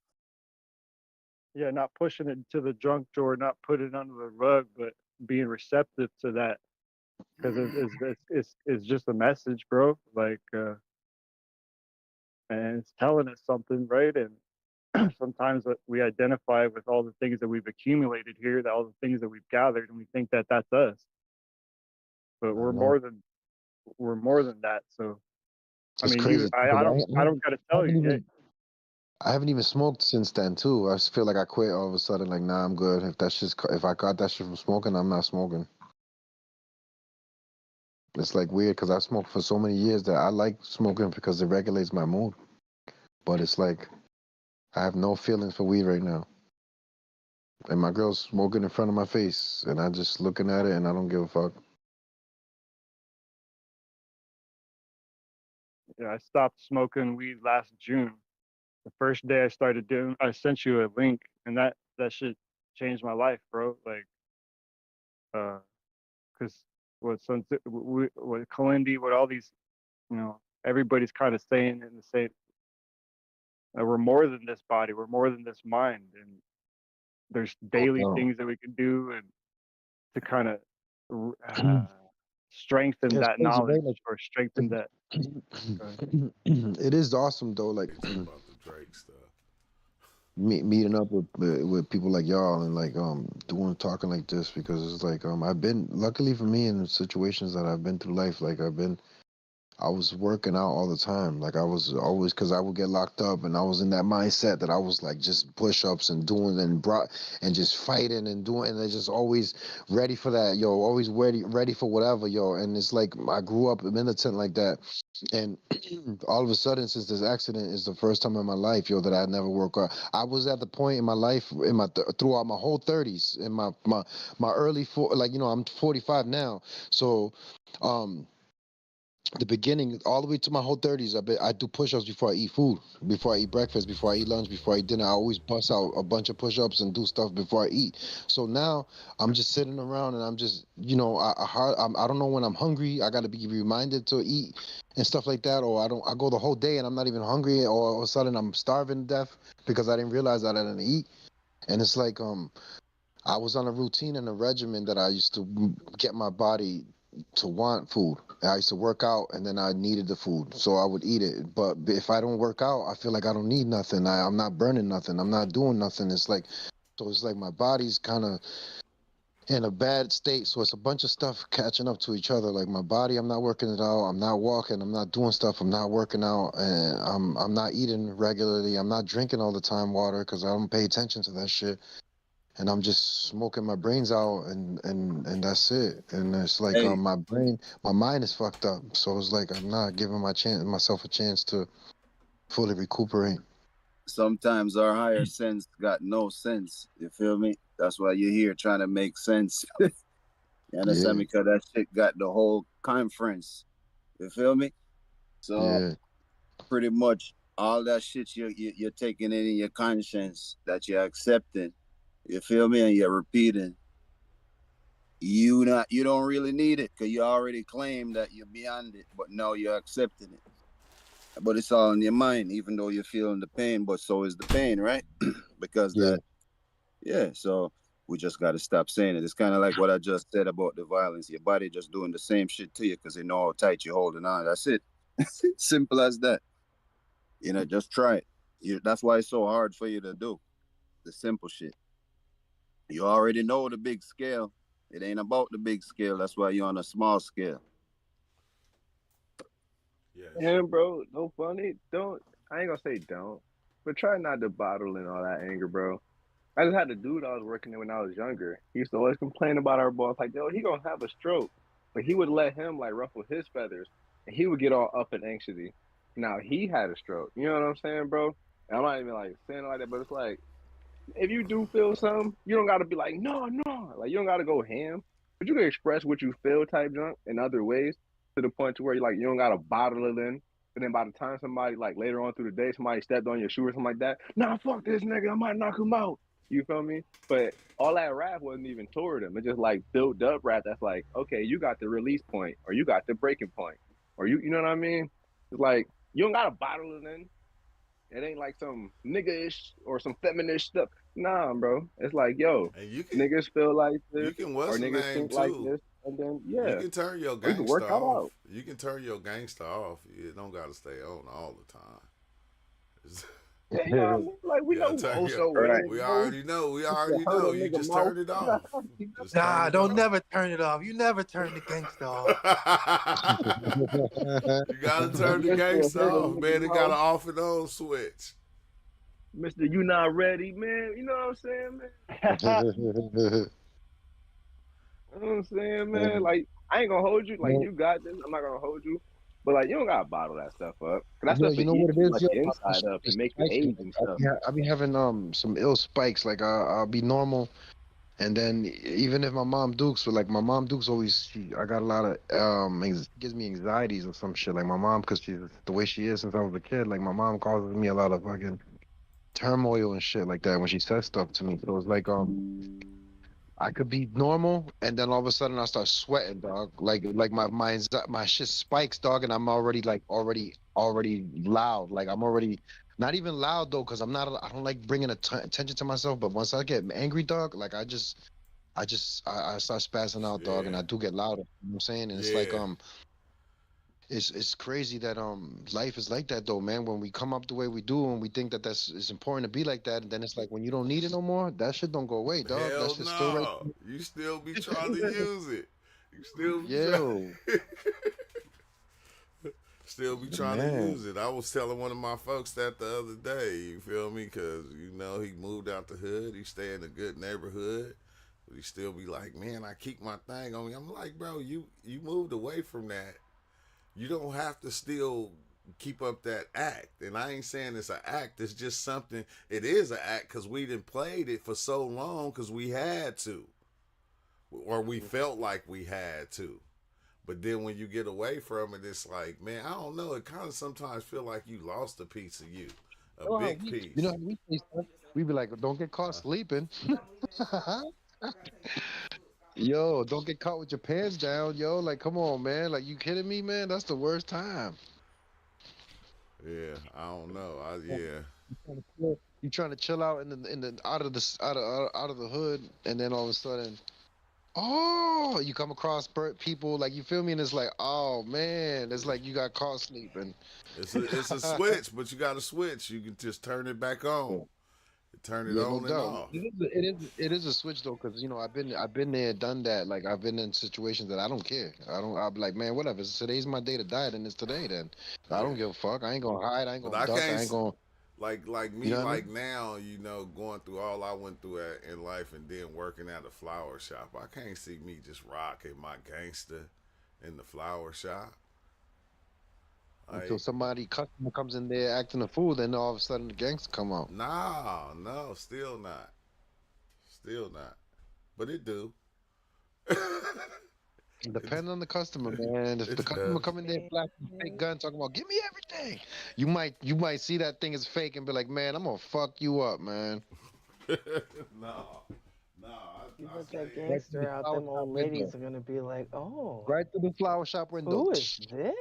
yeah, not pushing it to the junk drawer, not putting it under the rug, but being receptive to that because it's just a message, bro. Like, and it's telling us something, right? And sometimes we identify with all the things that we've accumulated here, all the things that we've gathered, and we think that that's us. But I know. we're more than that. So I It's mean, crazy because I don't gotta I tell haven't you. Yeah, even I haven't even smoked since then too. I just feel like I quit all of a sudden. Like, nah, I'm good. If I got that shit from smoking, I'm not smoking. It's like weird because I smoked for so many years that I like smoking because it regulates my mood. But it's like I have no feelings for weed right now. And my girl's smoking in front of my face, and I just looking at it, and I don't give a fuck. I stopped smoking weed last June, The first day I started doing, I sent you a link, and that shit changed my life, bro. Like, because with with Kalindi, with all these, everybody's kind of saying in the same, we're more than this body, we're more than this mind, and there's Oh, daily no. things that we can do and to kind of strengthen Yeah, it's that crazy, knowledge right? Like, or strengthen that. it is awesome though. Like About the Drake stuff. meeting up with people like y'all and like talking like this, because it's like I've been, luckily for me, in situations that I've been through life, like I was working out all the time. Like I was always, because I would get locked up, and I was in that mindset that I was like just push-ups and doing and just fighting and doing, and I just always ready for that, yo. Always ready for whatever, yo. And it's like I grew up militant like that, and all of a sudden, since this accident is the first time in my life, yo, that I never work out. I was at the point in my life, in my throughout my whole 30s, in my early like I'm 45 now, so. The beginning all the way to my whole 30s, I do push-ups before I eat food, before I eat breakfast, before I eat lunch, before I eat dinner. I always bust out a bunch of push-ups and do stuff before I eat. So now I'm just sitting around and I'm just, I don't know when I'm hungry. I got to be reminded to eat and stuff like that, or I go the whole day and I'm not even hungry, or all of a sudden I'm starving to death because I didn't realize that I didn't eat. And it's like I was on a routine and a regimen that I used to get my body to want food. I used to work out and then I needed the food, so I would eat it. But if I don't work out, I feel like I don't need nothing. I'm not burning nothing. I'm not doing nothing. It's like my body's kind of in a bad state. So it's a bunch of stuff catching up to each other. Like my body, I'm not working it out. I'm not walking. I'm not doing stuff. I'm not working out, and I'm not eating regularly. I'm not drinking all the time water because I don't pay attention to that shit, and I'm just smoking my brains out, and that's it. And it's like Hey, my mind is fucked up. So it's like I'm not giving myself a chance to fully recuperate. sometimes our higher sense got no sense. You feel me? That's why you're here trying to make sense. You understand Yeah, me? Because that shit got the whole conference. You feel me? So yeah, pretty much all that shit you're taking in your conscience that you're accepting. You feel me? And you're repeating. You don't really need it because you already claimed that you're beyond it, but now you're accepting it. But it's all in your mind, even though you're feeling the pain, but so is the pain, right? Because yeah, yeah, so we just got to stop saying it. It's kind of like what I just said about the violence. Your body just doing the same shit to you because they know how tight you're holding on. That's it. Simple as that. Just try it. That's why it's so hard for you to do the simple shit. You already know the big scale. It ain't about the big scale. That's why you're on a small scale. Yes. And bro, no funny. Don't I ain't gonna say don't, but try not to bottle in all that anger, bro. I just had a dude I was working with when I was younger. He used to always complain about our boss, like, yo, he gonna have a stroke. But he would let him like ruffle his feathers, and he would get all up and anxious. Now he had a stroke. You know what I'm saying, bro? And I'm not even like saying it like that, but it's like if you do feel something, you don't gotta be like, no, no. Like you don't gotta go ham. But you can express what you feel type junk in other ways to the point to where you don't gotta bottle it in. And then by the time somebody like later on through the day, somebody stepped on your shoe or something like that, nah, fuck this nigga, I might knock him out. You feel me? But all that rap wasn't even toward him. It just like built up rap that's like, okay, you got the release point or you got the breaking point. Or you know what I mean? It's like you don't gotta bottle it in. It ain't like some nigga-ish or some feminist stuff. Nah, bro. It's like, yo, And niggas feel like you this can or what's the niggas name think like too. this, and then You yeah, can turn your we can gangster work that off. out. You can turn your gangster off. You don't gotta stay on all the time. Yeah, you know what I mean? Like we Yeah, know who turn your. Oso Right. is, We bro. already know. We Just to already hurt know. a You nigga just mouth. turn it off. Just turn Nah, it don't off. never turn it off. You never turn the gangster off. You gotta turn the Just to gangster hurt a off, nigga man. It got an mouth. off and on switch. Mister, you not ready, man. You know what I'm saying, man? You know what I'm saying, man? Like, I ain't gonna hold you. Like, yo, you got this. I'm not gonna hold you. But like, you don't gotta bottle that stuff up. 'Cause that yo, stuff you will know eat what it you is, like yo? the My inside shit up be and make you spiking. age and stuff. I be having some ill spikes. Like I'll be normal, and then even if my mom dukes, but like my mom dukes always, I got a lot of gives me anxieties or some shit. Like my mom, because she's the way she is since I was a kid. Like my mom causes me a lot of fucking turmoil and shit like that when she says stuff to me. So it's like I could be normal, and then all of a sudden I start sweating, dog. Like my shit spikes, dog, and I'm already like already loud. Like I'm already not even loud though, cause I don't like bringing attention to myself. But once I get angry, dog, like I start spazzing out, dog, and Yeah, I do get louder. You know what I'm saying? And it's like yeah. it's crazy that life is like that though, man. When we come up the way we do and we think that it's important to be like that, and then it's like when you don't need it no more, that shit don't go away, dog. That Hell shit's still right. no. You still be trying to use it. You still be Yo, trying. Still be trying to man. use it. I was telling one of my folks that the other day, you feel me? Because, you know, he moved out the hood. He stay in a good neighborhood. But he still be like, man, I keep my thing on me. I'm like, bro, you moved away from that. You don't have to still keep up that act. And I ain't saying it's an act. It's just something. It is an act because we done played it for so long because we had to. Or we felt like we had to. But then when you get away from it, it's like, man, I don't know. It kind of sometimes feel like you lost a piece of you, a Oh, big you know piece. how we say stuff? We be like, don't get caught Uh, sleeping. Yo, don't get caught with your pants down, yo. Like, come on, man. Like, you kidding me, man? That's the worst time. yeah, I don't know. You Yeah, trying to chill out in the out of the hood, and then all of a sudden, oh, you come across people like you feel me, and it's like, oh man, it's like you got caught sleeping. it's a switch, but you got to switch. You can just turn it back on, turn it Yeah, no on and doubt. off. It is a switch though, because I've been there, done that. Like I've been in situations that I don't care. I'll be like, man, whatever. Today's my day to die, then it's today. Then I don't Yeah, give a fuck. I ain't gonna hide. I ain't but gonna I duck. can't I ain't gonna. like You me know what I like mean? now. You know, going through all I went through in life, and then working at a flower shop. I can't see me just rocking my gangster in the flower shop. Until Like, somebody customer comes in there acting a fool, then all of a sudden the gangster come out. nah, no, still not. Still not. But it do. it, Depending on the customer, man. If the it customer does. come in there flashing a fake gun, talking about "give me everything," you might see that thing is fake and be like, "Man, I'm gonna fuck you up, man." No. No, You I let stay that Right through the gangster out, flower them shop old window. ladies are gonna be like, "Oh, Right through the flower shop window. who is this?"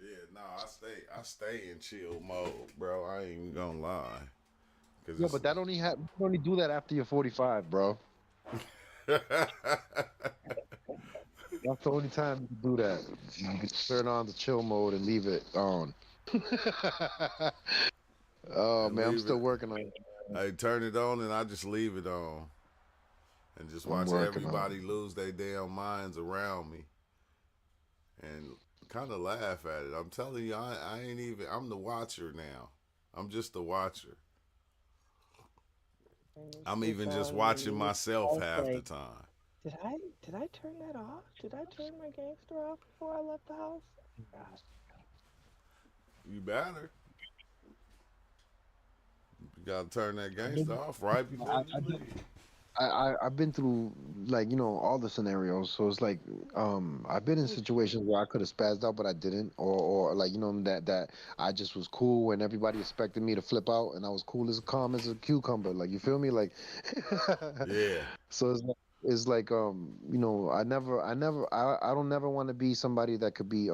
yeah, no, I stay in chill mode, bro. I ain't even gonna lie. Cause Yeah, but that only you only do that after you're 45, bro. it's That's the only time you can do that. You can turn on the chill mode and leave it on. Oh and man, I'm leave it still working on it. I turn it on and I just leave it on and just I'm watch working on everybody lose their damn minds around me and kind of laugh at it. I'm telling you, I ain't even. I'm the watcher now. I'm just the watcher. And I'm it's even just on and watching you myself both half the like, time. did I turn that off? Did I turn my gangster off before I left the house? God. You better. You gotta turn that it. gangster off right before you I, leave. I've been through like all the scenarios, so it's like I've been in situations where I could have spazzed out but I didn't, or like that I just was cool and everybody expected me to flip out and I was cool as calm as a cucumber, like you feel me, like Yeah, so it's like I don't never want to be somebody that could be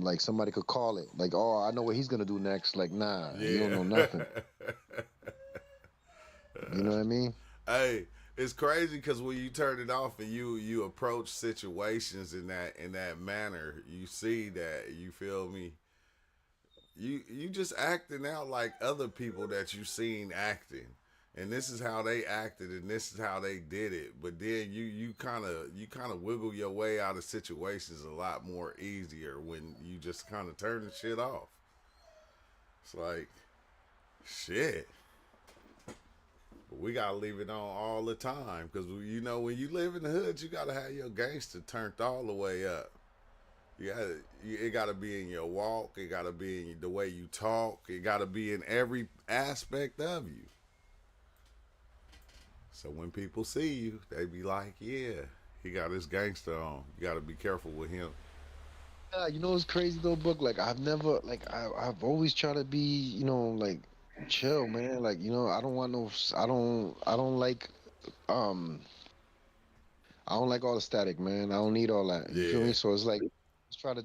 like somebody could call it like, oh, I know what he's gonna do next, like nah, you don't yeah. know nothing, you know what I mean. Hey, it's crazy because when you turn it off and you approach situations in that manner, you see that, you feel me. You just acting out like other people that you seen acting, and this is how they acted and this is how they did it. But then you kind of wiggle your way out of situations a lot more easier when you just kind of turn the shit off. It's like shit. We gotta leave it on all the time because when you live in the hood, you gotta have your gangster turned all the way up. It gotta be in your walk. It gotta be in the way you talk. It gotta be in every aspect of you. So when people see you, they be like, "Yeah, he got his gangster on. You gotta be careful with him." You know what's crazy though, Book? Like I've never like I've always tried to be, like chill, man. Like, I don't want no I don't like um I don't like all the static, man. I don't need all that. You feel Yeah, me? So it's like just try to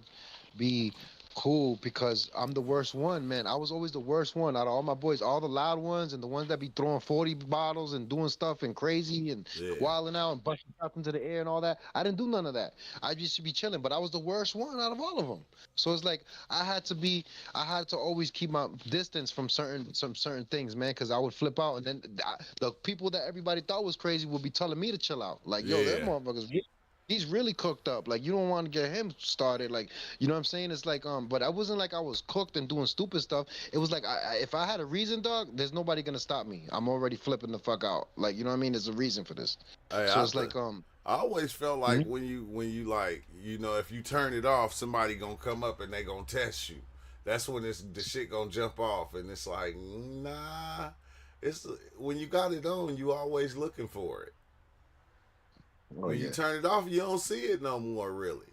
be cool because I'm the worst one, man. I was always the worst one out of all my boys, all the loud ones and the ones that be throwing 40 bottles and doing stuff and crazy and yeah. wilding out and busting up into the air and all that. I didn't do none of that. I used to be chilling, but I was the worst one out of all of them. So it's like I had to always keep my distance from certain things, man, because I would flip out and then the people that everybody thought was crazy would be telling me to chill out. Like, yo, that Yeah. motherfucker's he's really cooked up. Like, you don't want to get him started. Like, you know what I'm saying? It's like, but I wasn't like I was cooked and doing stupid stuff. It was like, if I had a reason, dog, there's nobody gonna stop me. I'm already flipping the fuck out. Like, you know what I mean? There's a reason for this. Hey, So it's like, I always felt like mhm. when you like, if you turn it off, somebody gonna come up and they gonna test you. That's when the shit gonna jump off, and it's like, nah. It's when you got it on, you always looking for it. Oh When you yeah. turn it off, you don't see it no more, really.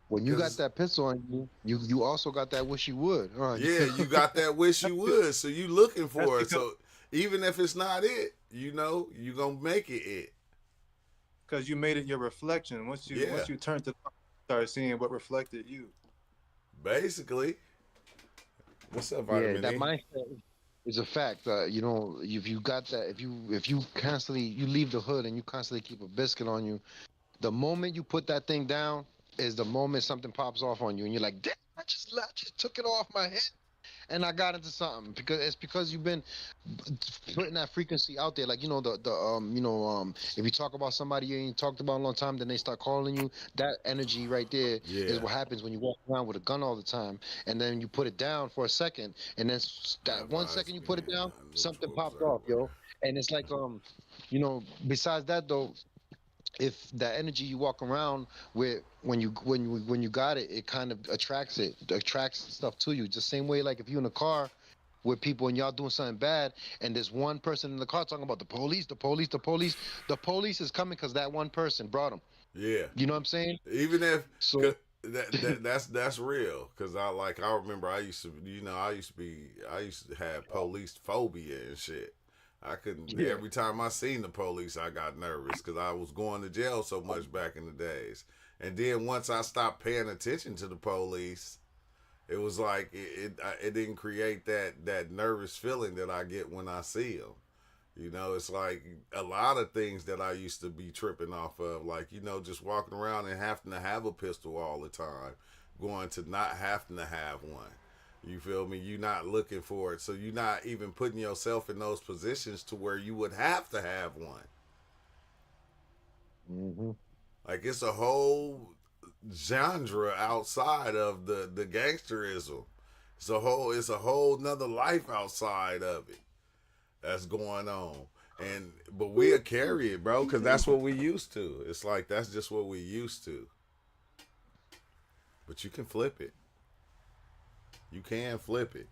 When you got Cause that pistol on you, you also got that wish you would. Huh? yeah, you got that wish you would, so you looking That's for it. because So even if it's not it, you gonna make it. you made it your reflection. Yeah, Once you turn to the start seeing what reflected you. basically. What's up, Yeah, Vitamin that E? mindset is a fact. If you got that, if you constantly you leave the hood and you constantly keep a biscuit on you, the moment you put that thing down is the moment something pops off on you, and you're like, damn, I just took it off my head, and I got into something because you've been putting that frequency out there. Like, if you talk about somebody you ain't talked about in a long time, then they start calling you. That energy right there is Yeah. what happens when you walk around with a gun all the time, and then you put it down for a second, and then that That one buys second you me put it down, neutral something pops off, observer. yo. And it's like, besides that though, if that energy you walk around with when you got it, it kind of attracts stuff to you. Just same way, like if you in a car with people and y'all doing something bad, and there's one person in the car talking about the police, the police, the police. The police is coming because that one person brought them. Yeah. You know what I'm saying? Even if So 'cause that's real, because I remember I used to I used to have police phobia and shit. I couldn't, yeah, every time I seen the police I got nervous because I was going to jail so much back in the days. And then once I stopped paying attention to the police, it was like it didn't create that nervous feeling that I get when I see them. It's like a lot of things that I used to be tripping off of, like, just walking around and having to have a pistol all the time, going to not having to have one. You feel me? You're not looking for it. So you're not even putting yourself in those positions to where you would have to have one. hmm Like, it's a whole genre outside of the gangsterism. It's a whole nother life outside of it that's going on. But we'll carry it, bro, because that's what we used to. It's like that's just what we used to. But you can flip it. You can flip it.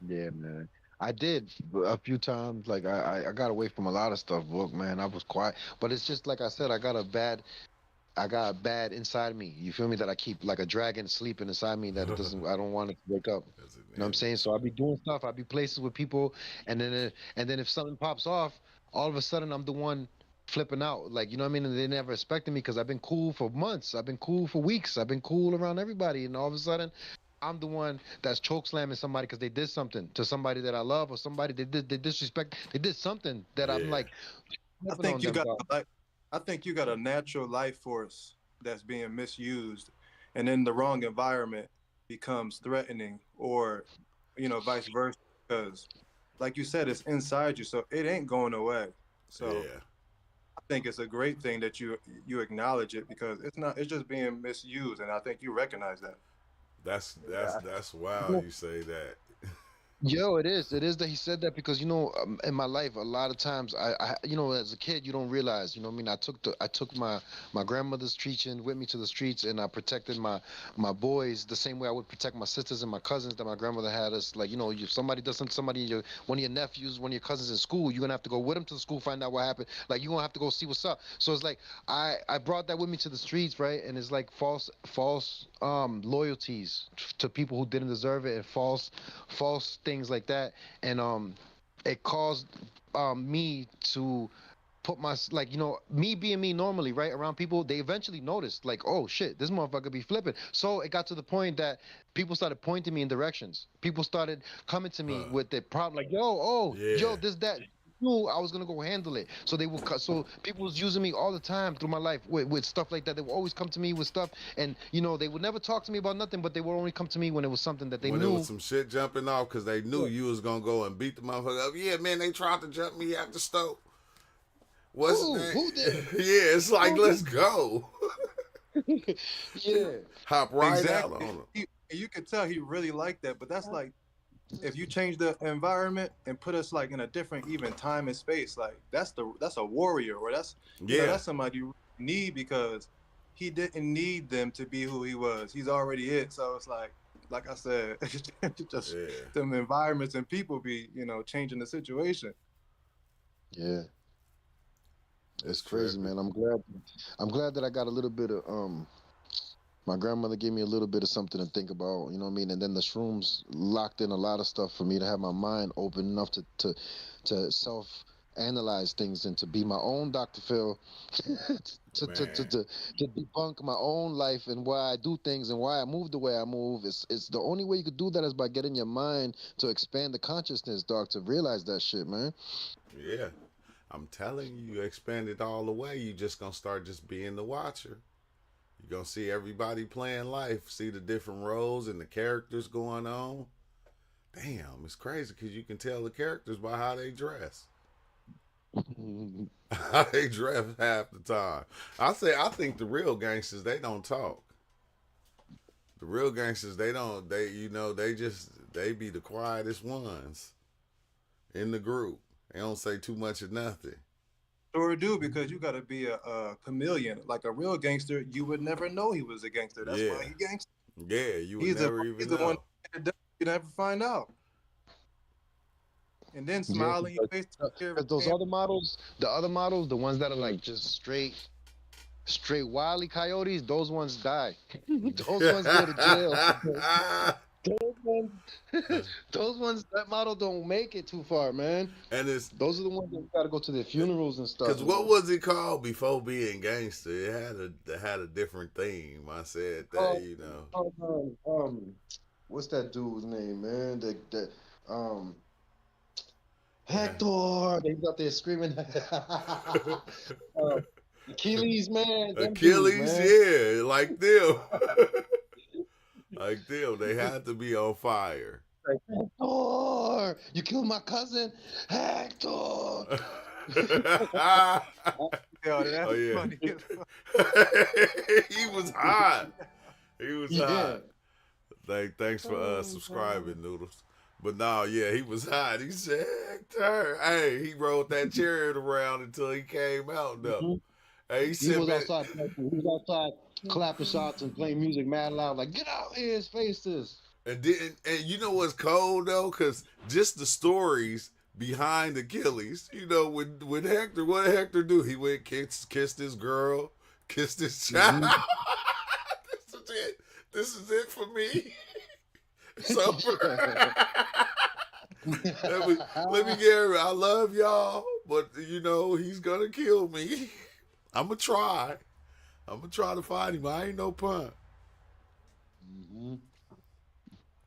yeah, man. I did a few times. Like I got away from a lot of stuff, book, man. I was quiet, but it's just like I said. I got bad inside me. You feel me? That I keep like a dragon sleeping inside me that it doesn't. I don't want it to wake up. As an You know what I'm saying? image. So I'll be doing stuff. I'll be places with people, and then if something pops off, all of a sudden I'm the one flipping out. Like, you know what I mean? And they never expected me because I've been cool for months. I've been cool for weeks. I've been cool around everybody, and all of a sudden I'm the one that's choke slamming somebody because they did something to somebody that I love, or somebody they disrespect. They did something that I'm Yeah. like I flipping on think you them. got Dog. like I think you got a natural life force that's being misused, and in the wrong environment becomes threatening, or vice versa. Because, like you said, it's inside you, so it ain't going away. So Yeah. I think it's a great thing that you acknowledge it because it's just being misused, and I think you recognize that. That's Yeah. that's wild you say that. Yo, it is. It is that he said that because in my life, a lot of times, as a kid, you don't realize. What I mean, I took my grandmother's teaching with me to the streets, and I protected my boys the same way I would protect my sisters and my cousins that my grandmother had us. Like, if somebody does something, one of your nephews, one of your cousins in school, you're gonna have to go with them to the school, find out what happened. Like, you're gonna have to go see what's up. So it's like I brought that with me to the streets, right? And it's like false loyalties to people who didn't deserve it, and false things like that, and it caused me to put my like me being me normally, right, around people. They eventually noticed, like, oh shit, this motherfucker be flipping. So it got to the point that people started pointing me in directions. People started coming to me Huh. with their problem, like, yo, Yeah. this that. Knew I was gonna go handle it. So they would cut. So people was using me all the time through my life with stuff like that. They would always come to me with stuff, and they would never talk to me about nothing, but they would only come to me when it was something that they When there was knew. some shit jumping off because they knew you was gonna go and beat the motherfucker up. Yeah, man, they tried to jump me at the stove. What's his name? Who did? Yeah, it's like, Who let's did? go. Yeah. Hop right out on Exactly. him. You could tell he really liked that, but that's like if you change the environment and put us like in a different even time and space, like that's a warrior, or that's Yeah. that's somebody you need, because he didn't need them to be who he was. He's already it. So it's like I said, just Yeah. them environments and people be changing the situation. Yeah. It's That's crazy, tripping. man. I'm glad that I got a little bit of my grandmother gave me a little bit of something to think about, you know what I mean? And then the shrooms locked in a lot of stuff for me to have my mind open enough to self analyze things and to be my own Dr. Phil, Man. to debunk my own life and why I do things and why I move the way I move. It's the only way you could do that is by getting your mind to expand the consciousness, dog, to realize that shit, man. Yeah. I'm telling you, you expand it all the way. You just gonna start just being the watcher. You're gonna see everybody playing life, see the different roles and the characters going on. Damn, it's crazy because you can tell the characters by how they dress. How they dress half the time. I think the real gangsters, they don't talk. The real gangsters, they be the quietest ones in the group. They don't say too much of nothing. Sure do, because you got to be a chameleon. Like a real gangster, you would never know he was a gangster. That's Yeah. why he gangster. Yeah, you would He's the never he's even the one know. that you never find out. And then Yeah, smile in your face to take care of because those everything. other models, the ones that are like just straight wily coyotes, those ones die. Those ones go to jail. Those ones, those ones, that model don't make it too far, man. And it's Those are the ones that gotta go to their funerals and stuff. because what was it called before being gangster? It had a different theme. I said that, What's that dude's name, man? Um, Hector. They was out there screaming. uh, Achilles, man. Them dudes, Achilles, man. yeah, like them. Like them, they had to be on fire. Like, Hector, you killed my cousin, Hector. Oh Yeah, that's yeah, funny. he was hot. He was Yeah. hot. Thanks for Oh, subscribing, God. Noodles. But no, yeah, he was hot. He said, Hector. Hey, he rode that chariot around until he came out though. Mhm. Hey, He said, was man, outside. He was outside clapping shots and playing music mad loud, like, "Get out here, face this." and you know what's cold though, because just the stories behind Achilles. When Hector, what did Hector do? He went kissed his girl, kissed his child. This is it. This is it for me. So let me get it. I love y'all, but he's gonna kill me. I'ma try. I'ma try to find him. I ain't no punk. Mhm.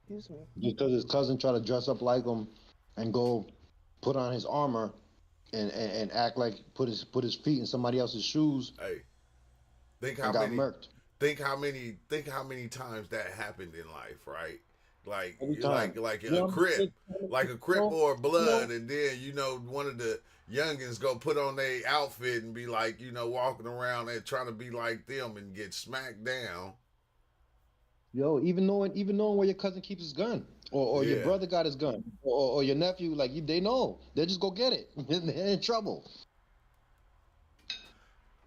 Excuse me. Because his cousin tried to dress up like him and go put on his armor and act like put his feet in somebody else's shoes Hey, think how and got many murked think how many times that happened in life, right? Like every time. like You a know, crip, like a crip or a you blood, know, and then one of the youngins go put on their outfit and be like walking around and trying to be like them and get smacked down. Yo, even knowing where your cousin keeps his gun, or your Yeah. brother got his gun, or your nephew, like they know, they just go get it. They're in trouble.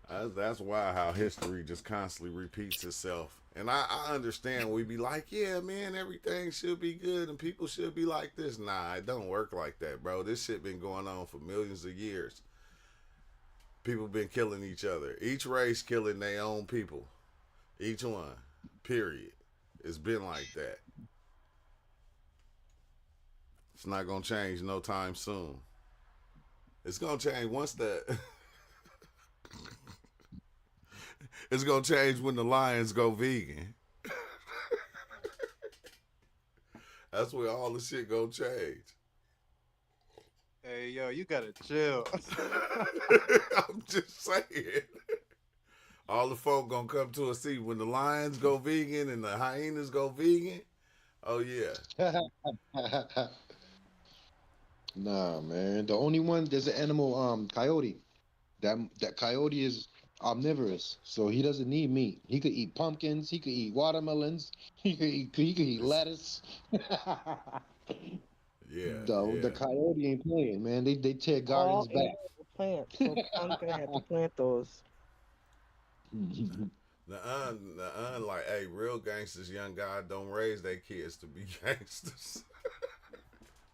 That's why how history just constantly repeats itself. And I understand we be like, yeah, man, everything should be good and people should be like this. Nah, it don't work like that, bro. This shit been going on for millions of years. People been killing each other. Each race killing their own people. Each one. Period. It's been like that. It's not gonna change no time soon. It's gonna change once the it's gonna change when the lions go vegan. That's where all the shit gonna change. Hey, yo, you gotta chill. I'm just saying. All the folk gonna come to a seat when the lions go vegan and the hyenas go vegan. Oh yeah. Nah, man. The only one there's an animal, coyote. That coyote is omnivorous, so he doesn't need meat. He could eat pumpkins. He could eat watermelons. He could eat lettuce. Yeah, The coyote ain't playing, man. They tear All gardens back. edible plants, so I'm gonna have to plant those. The like, hey, real gangsters, young guy, don't raise their kids to be gangsters.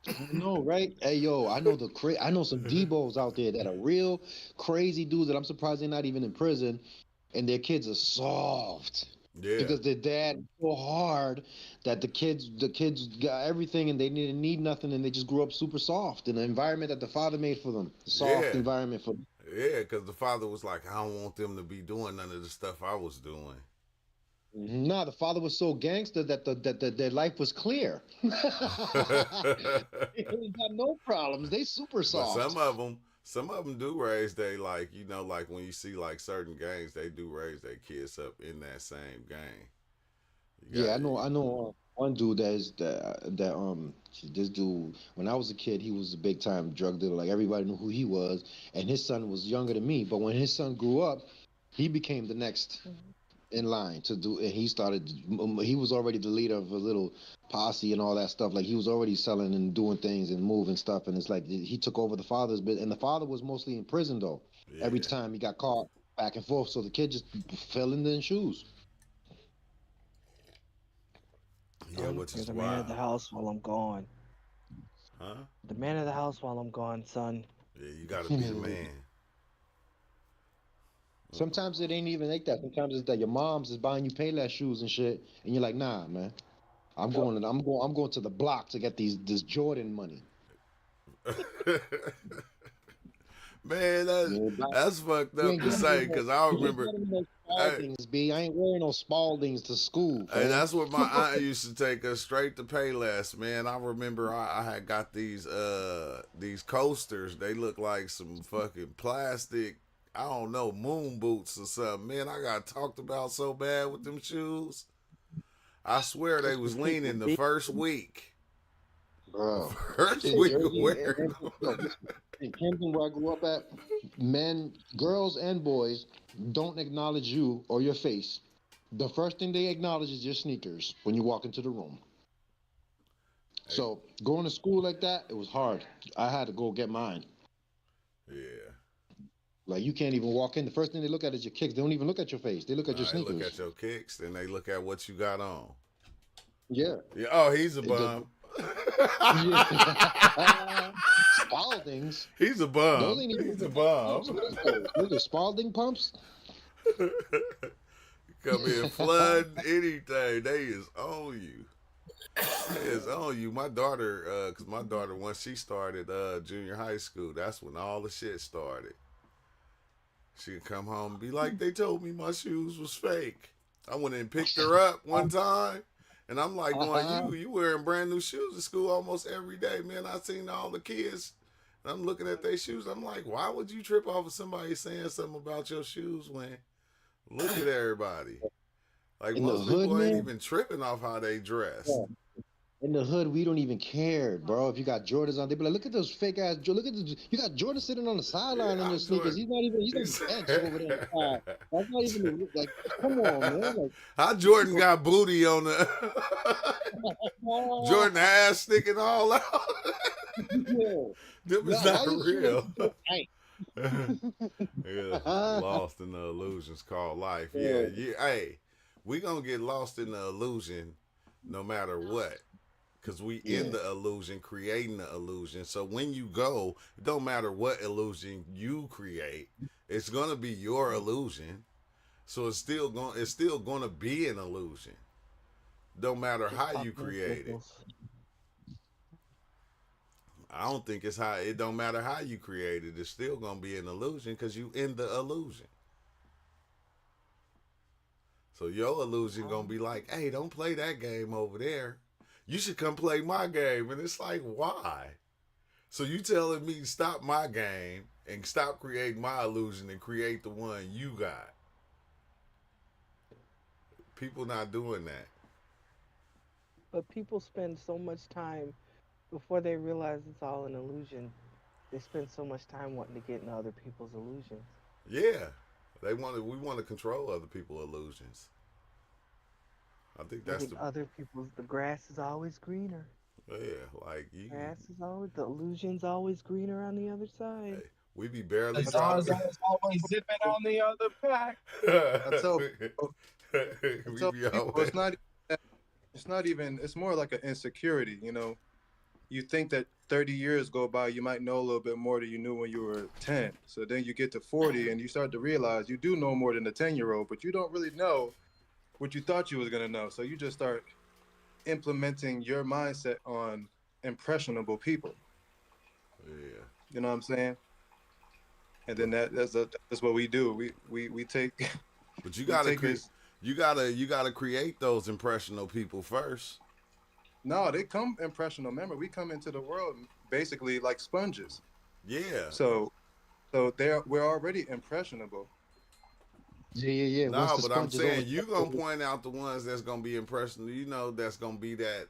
I know, right? Hey, yo, I know some Debos out there that are real crazy dudes that I'm surprised they're not even in prison, and their kids are soft Yeah, because their dad so hard that the kids got everything and they didn't need nothing and they just grew up super soft in the environment that the father made for them, the soft Yeah. environment for them. yeah, because the father was like, I don't want them to be doing none of the stuff I was doing. Nah, the father was so gangster that their life was clear. They ain't got no problems. They super But soft. some of them do raise they like, like when you see like certain gangs, they do raise their kids up in that same gang. You Yeah, I got know. I know one dude this dude. When I was a kid, he was a big time drug dealer. Like everybody knew who he was, and his son was younger than me. But when his son grew up, he became the next in line to do. And he started. He was already the leader of a little posse and all that stuff. Like he was already selling and doing things and moving stuff. And it's like he took over the father's bit. And the father was mostly in prison though. Every yeah, time he got caught, back and forth. So the kid just fell in the shoes. yeah, which You're is the man of the wild, house while I'm gone. huh? The man of the house while I'm gone, son. Yeah, you got to be the man. Sometimes it ain't even like that. Sometimes it's that your mom's is buying you Payless shoes and shit, and you're like, nah, man. I'm going to the block to get this Jordan money. Man, You know, that's fucked you up ain't to getting me say because I you ain't remember. getting me no Hey, Spaldings, B. I ain't wearing no Spaldings to school, hey, fam. that's what my aunt used to take us straight to Payless, man. I remember I had got these coasters. They look like some fucking plastic, I don't know, moon boots or something. Man, I got talked about so bad with them shoes. I swear they was leaning the first week. Bro. First In week of Jersey, wearing yo, them. listen, in Camden, where I grew up at, girls and boys don't acknowledge you or your face. The first thing they acknowledge is your sneakers when you walk into the room. Hey, So going to school like that, it was hard. I had to go get mine. yeah. Like you can't even walk in. The first thing they look at is your kicks. They don't even look at your face. They look at your They look sneakers. at your kicks, then they look at what you got on. Yeah. Yeah. Oh, he's a The- bum. yeah. Spaldings. He's a Those bum. ain't even He's a pumps. bum. What is those? Those are Spalding pumps? Come in flooding anything. They is on you. They is on you. My daughter, cause my daughter once she started junior high school, that's when all the shit started. She'd come home and be like, they told me my shoes was fake. I went and picked her up one time. And I'm like, going, you wearing brand new shoes to school almost every day, man. I seen all the kids. And I'm looking at their shoes. I'm like, why would you trip off of somebody saying something about your shoes when look at everybody? Like In the most hood, people ain't man. even tripping off how they dress. Yeah. in the hood, we don't even care, bro. If you got Jordans on, they be like, look at those fake ass. Look at the, you got Jordan sitting on the sideline in Yeah, your I'm sneakers. Jordan. He's on the bench over there on the side. That's not even like, come on, man. Like, How Jordan got booty on the Jordan ass sticking all out. yeah. Them is Nah, why not you shooting real. so tight? Yeah, lost in the illusions called life. Yeah, Yeah. yeah. Hey, we gonna get lost in the illusion no matter what. Cause we in Yeah. the illusion, creating the illusion. So when you go, it don't matter what illusion you create, it's gonna be your illusion. So it's still gonna be an illusion. Don't matter Just how pop you those create it. nipples. I don't think it's how it don't matter how you create it. It's still gonna be an illusion because you in the illusion. So your illusion gonna be like, hey, don't play that game over there. You should come play my game. And it's like, why? So you telling me to stop my game and stop creating my illusion and create the one you got. People not doing that. But people spend so much time before they realize it's all an illusion. They spend so much time wanting to get into other people's illusions. Yeah. We want to control other people's illusions. I think that's Thinking other people's, the grass is always greener. like you. Grass is always, the illusion's always greener on the other side. Hey, we be barely The Zaza dropping. is always zipping on the other pack. I tell people, we be always. it's not even, it's more like an insecurity, you know. You think that 30 years go by, you might know a little bit more than you knew when you were 10. So then you get to 40 and you start to realize you do know more than a 10-year-old, but you don't really know what you thought you was gonna know. So you just start implementing your mindset on impressionable people. Yeah. You know what I'm saying? And then that's what we do. We take. But you we gotta take this. you gotta create those impressionable people first. No, they come impressionable. Remember, we come into the world basically like sponges. Yeah. So we're already impressionable. Yeah. Once No, the but I'm sponge is saying over, you gonna point out the ones that's gonna be impressionable. You know, that's gonna be that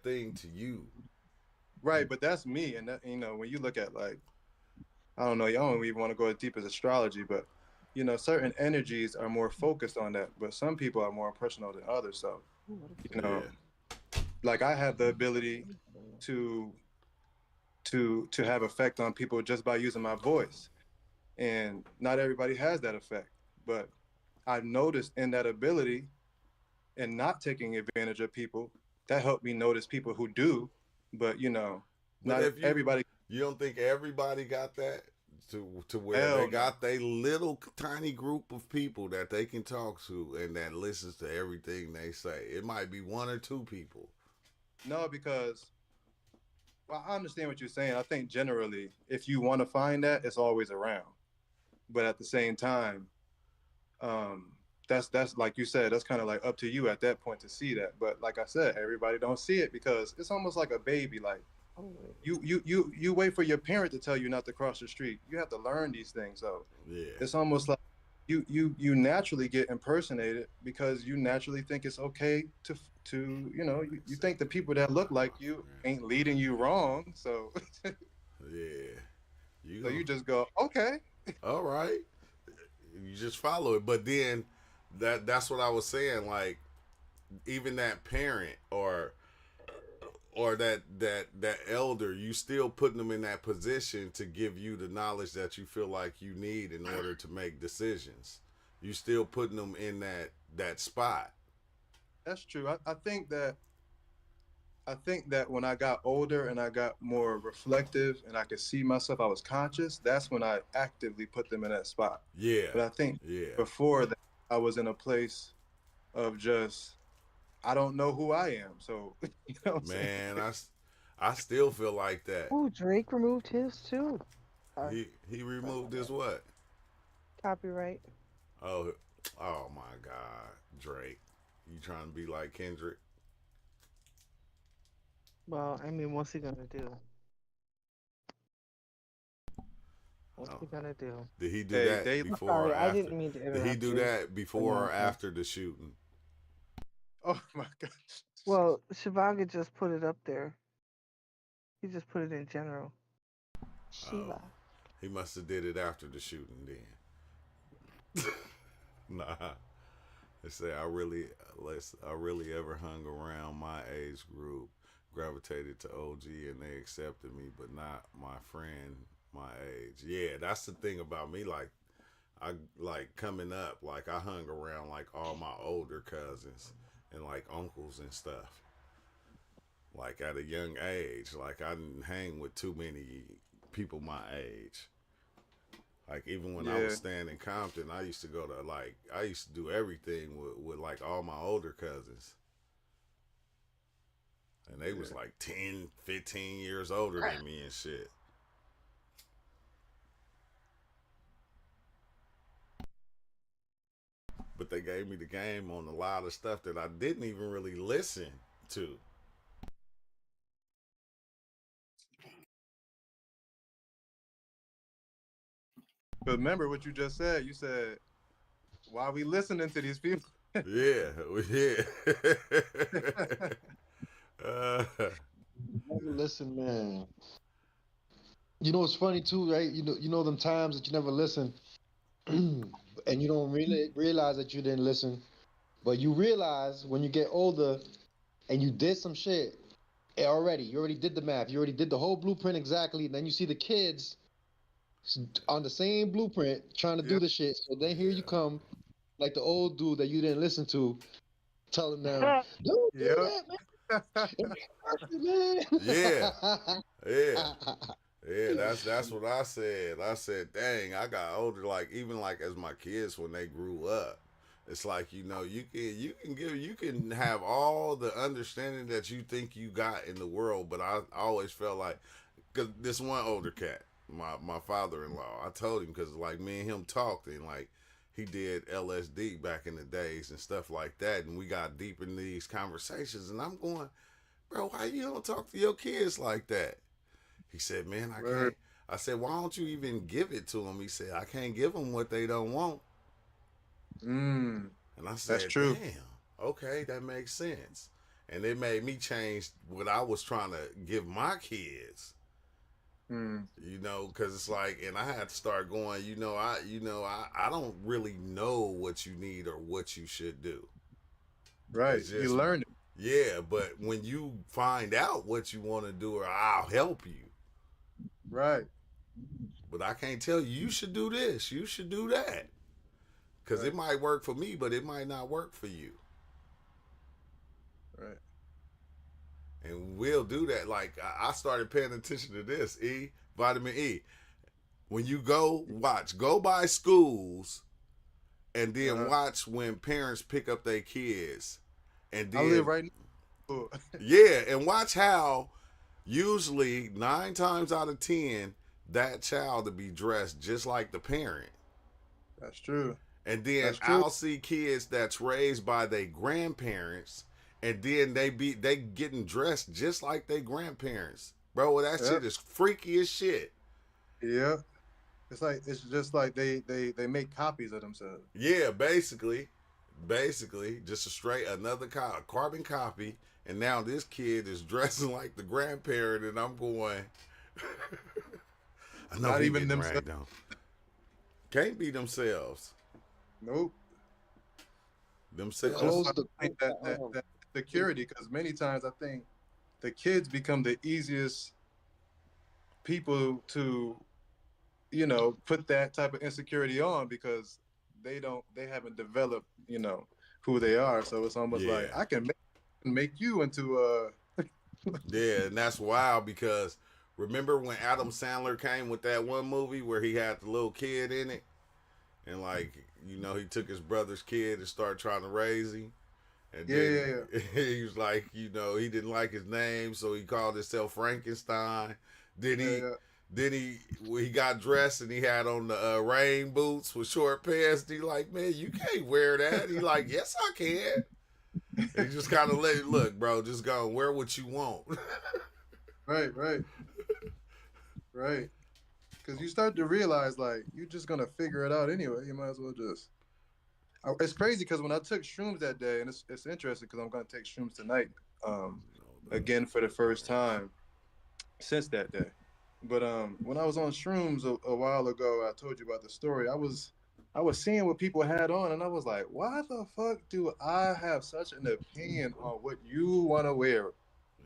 thing to you. Right, but that's me. And that, you know, when you look at like, I don't know, y'all don't even want to go as deep as astrology, but you know, certain energies are more focused on that, but some people are more impressionable than others. So, you know, like I have the ability to have effect on people just by using my voice. And not everybody has that effect. But I've noticed in that ability and not taking advantage of people, that helped me notice people who do. But you know, But not if everybody. you don't think everybody got that to where Hell they no. got their little tiny group of people that they can talk to and that listens to everything they say. It might be one or two people. No, because well, I understand what you're saying. I think generally, if you want to find that, it's always around. But at the same time, that's like you said, that's kind of like up to you at that point to see that. But like I said, everybody don't see it because it's almost like a baby. Like you wait for your parent to tell you not to cross the street. You have to learn these things. So Yeah. it's almost like you naturally get impersonated because you naturally think it's okay to you know you think the people that look like you ain't leading you wrong. So Yeah. so you just go, okay. All right. You just follow it. But then that's what I was saying. Like even that parent or that elder, you still putting them in that position to give you the knowledge that you feel like you need in order to make decisions. You still putting them in that spot. That's true. I think that when I got older and I got more reflective and I could see myself, I was conscious. That's when I actively put them in that spot. Yeah. But I think before that, I was in a place of just I don't know who I am. So you know what I'm saying? Man, I still feel like that. Oh, Drake removed his too. He removed his what? Copyright. Oh my God, Drake. You trying to be like Kendrick? Well, I mean, what's he gonna do? What's he gonna do? Did he do that before sorry, or after? I didn't mean to interrupt Did he do you. that before or after the shooting? Oh my gosh. Well, Shivaga just put it up there. He just put it in general. Oh, Shiva. he must have did it after the shooting then. Nah, they say I really ever hung around my age group, gravitated to OG, and they accepted me, but not my friend my age. Yeah, that's the thing about me. Like I like coming up, like I hung around like all my older cousins and like uncles and stuff. Like at a young age, like I didn't hang with too many people my age. Like even when I was Yeah, staying in Compton, I used to go to like I used to do everything with like all my older cousins, and they was yeah. like 10, 15 years older than me and shit. But they gave me the game on a lot of stuff that I didn't even really listen to. But remember what you just said. You said, "Why are we listening to these people?" Yeah, yeah. uh, Never listen, man. You know it's funny too, right? You know them times that you never listen, and you don't really realize that you didn't listen, but you realize when you get older and you did some shit already. You already did the math. You already did the whole blueprint exactly. And then you see the kids on the same blueprint trying to do Yep. the shit. So then here you yeah, come, like the old dude that you didn't listen to, telling them, "Don't do Yep. that, man. It's yeah, perfect, yeah. man." Yeah, that's what I said. I said, dang, I got older. Like even like as my kids when they grew up, it's like you can have all the understanding that you think you got in the world, but I always felt like because this one older cat, my father in law, I told him because like me and him talked and like he did LSD back in the days and stuff like that, and we got deep in these conversations, and I'm going, bro, why you don't talk to your kids like that? He said, "Man, I Word. can't." I said, "Why don't you even give it to them?" He said, "I can't give them what they don't want." Mm, And I that's said, true. "Damn, okay, that makes sense." And it made me change what I was trying to give my kids. Mm, Because it's like, and I had to start going. I don't really know what you need or what you should do. right. It's You just, learned it. yeah. But when you find out what you want to do, or I'll help you. Right. But I can't tell you, you should do this, you should do that. Because it Right. might work for me, but it might not work for you. Right. And we'll do that. Like, I started paying attention to this vitamin E. When you go by schools and then Uh-huh. watch when parents pick up their kids. And I live then, right now. yeah, and watch how usually 9 times out of 10, that child to be dressed just like the parent. That's true. And then That's true. I'll see kids that's raised by their grandparents, and then they getting dressed just like their grandparents. Bro, that Yep. shit is freaky as shit. Yeah. It's just like they make copies of themselves. Yeah, basically, just a straight another carbon copy. And now this kid is dressing like the grandparent, and I'm going. I know Not he even getting themselves. ragged on. Can't be themselves. Nope. The That's Themselves. why clothes, the I think that security, because many times I think the kids become the easiest people to, put that type of insecurity on because they haven't developed, who they are. So it's almost like Yeah. I can make you into Yeah, and that's wild because remember when Adam Sandler came with that one movie where he had the little kid in it, and like he took his brother's kid and started trying to raise him, and yeah, then yeah, yeah, he was like, he didn't like his name, so he called himself Frankenstein. Then yeah, he yeah. then he got dressed and he had on the rain boots with short pants. And he like, man, you can't wear that. He like, yes, I can. And he just kind of let it look, bro. Just go and wear what you want. Right, right, right. Because you start to realize like you're just gonna figure it out anyway. You might as well just. It's crazy because when I took shrooms that day, and it's interesting because I'm gonna take shrooms tonight. again for the first time since that day. But when I was on shrooms a while ago, I told you about the story. I was seeing what people had on, and I was like, why the fuck do I have such an opinion on what you want to wear?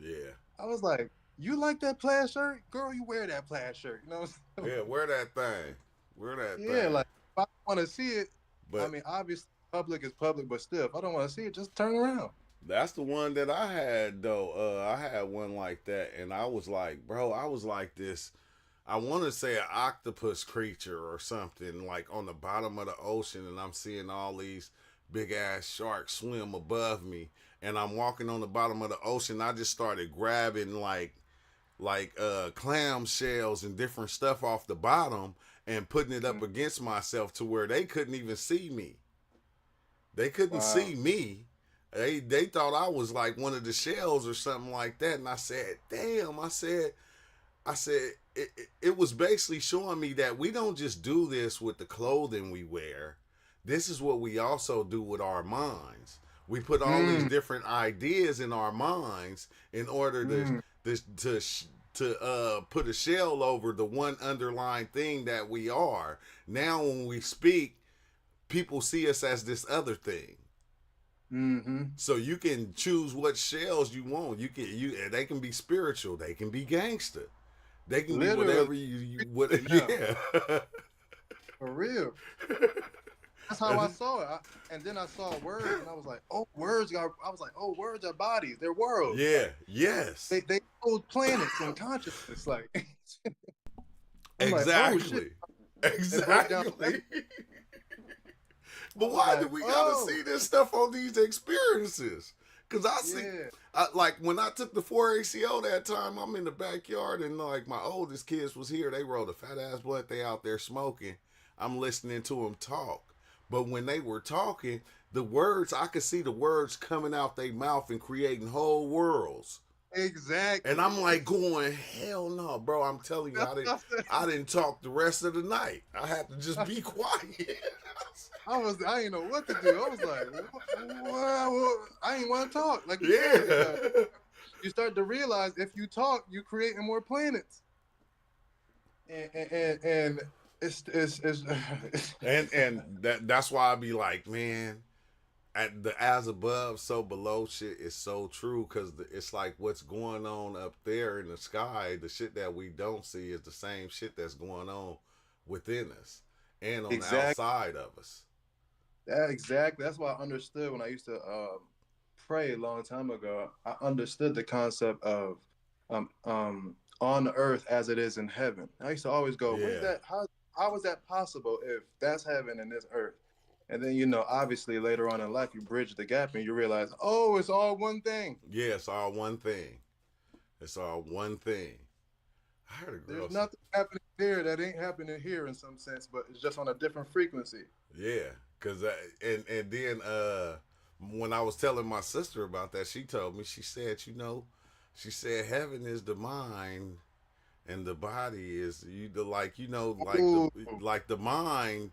Yeah. I was like, you like that plaid shirt? Girl, you wear that plaid shirt. You know what I'm saying? Yeah, wear that thing. Wear that Yeah, thing. like if I want to see it, But I mean, obviously public is public, but still, if I don't want to see it, just turn around. that's the one that I had though. I had one like that, and I was like, bro, I was like this. I want to say an octopus creature or something, like on the bottom of the ocean, and I'm seeing all these big ass sharks swim above me, and I'm walking on the bottom of the ocean. I just started grabbing clam shells and different stuff off the bottom and putting it up against myself to where they couldn't even see me. They couldn't see me. They thought I was like one of the shells or something like that. And I said, damn, I said it was basically showing me that we don't just do this with the clothing we wear. This is what we also do with our minds. We put all these different ideas in our minds in order to put a shell over the one underlying thing that we are. Now, when we speak, people see us as this other thing. Mm-hmm. So you can choose what shells you want. They can be spiritual. They can be gangster. They can Literally. be whatever you yeah. For real. That's how I saw it. And then I saw words, and I was like, "Oh, words are." I was like, "Oh, words are bodies. They're worlds." Yeah. Yes. They hold planets and consciousness. Like, I'm like, exactly. oh, shit. Exactly. But why do we gotta see this stuff on these experiences? Because I see, like when I took the 4ACO that time, I'm in the backyard and like my oldest kids was here. They rolled a fat ass blunt. They out there smoking. I'm listening to them talk. But when they were talking, the words, I could see the words coming out their mouth and creating whole worlds. Exactly. And I'm like going, hell no, bro. I'm telling you, I didn't talk the rest of the night. I had to just be quiet. I didn't know what to do. I was like, what? I ain't want to talk. Like, you start to realize if you talk, you creating more planets. And it's and that's why I be like, man, at the as above, so below shit is so true, because it's like what's going on up there in the sky, the shit that we don't see is the same shit that's going on within us and on the outside of us. Exactly. That's why I understood when I used to pray a long time ago. I understood the concept of on the earth as it is in heaven. I used to always go, what is that? How is that possible if that's heaven and this earth? And then, obviously later on in life, you bridge the gap and you realize, oh, it's all one thing. Yeah, it's all one thing. It's all one thing. I heard a girl. There's nothing happening there that ain't happening here in some sense, but it's just on a different frequency. Yeah, because and then when I was telling my sister about that, she told me, she said, heaven is the mind and the body is the mind.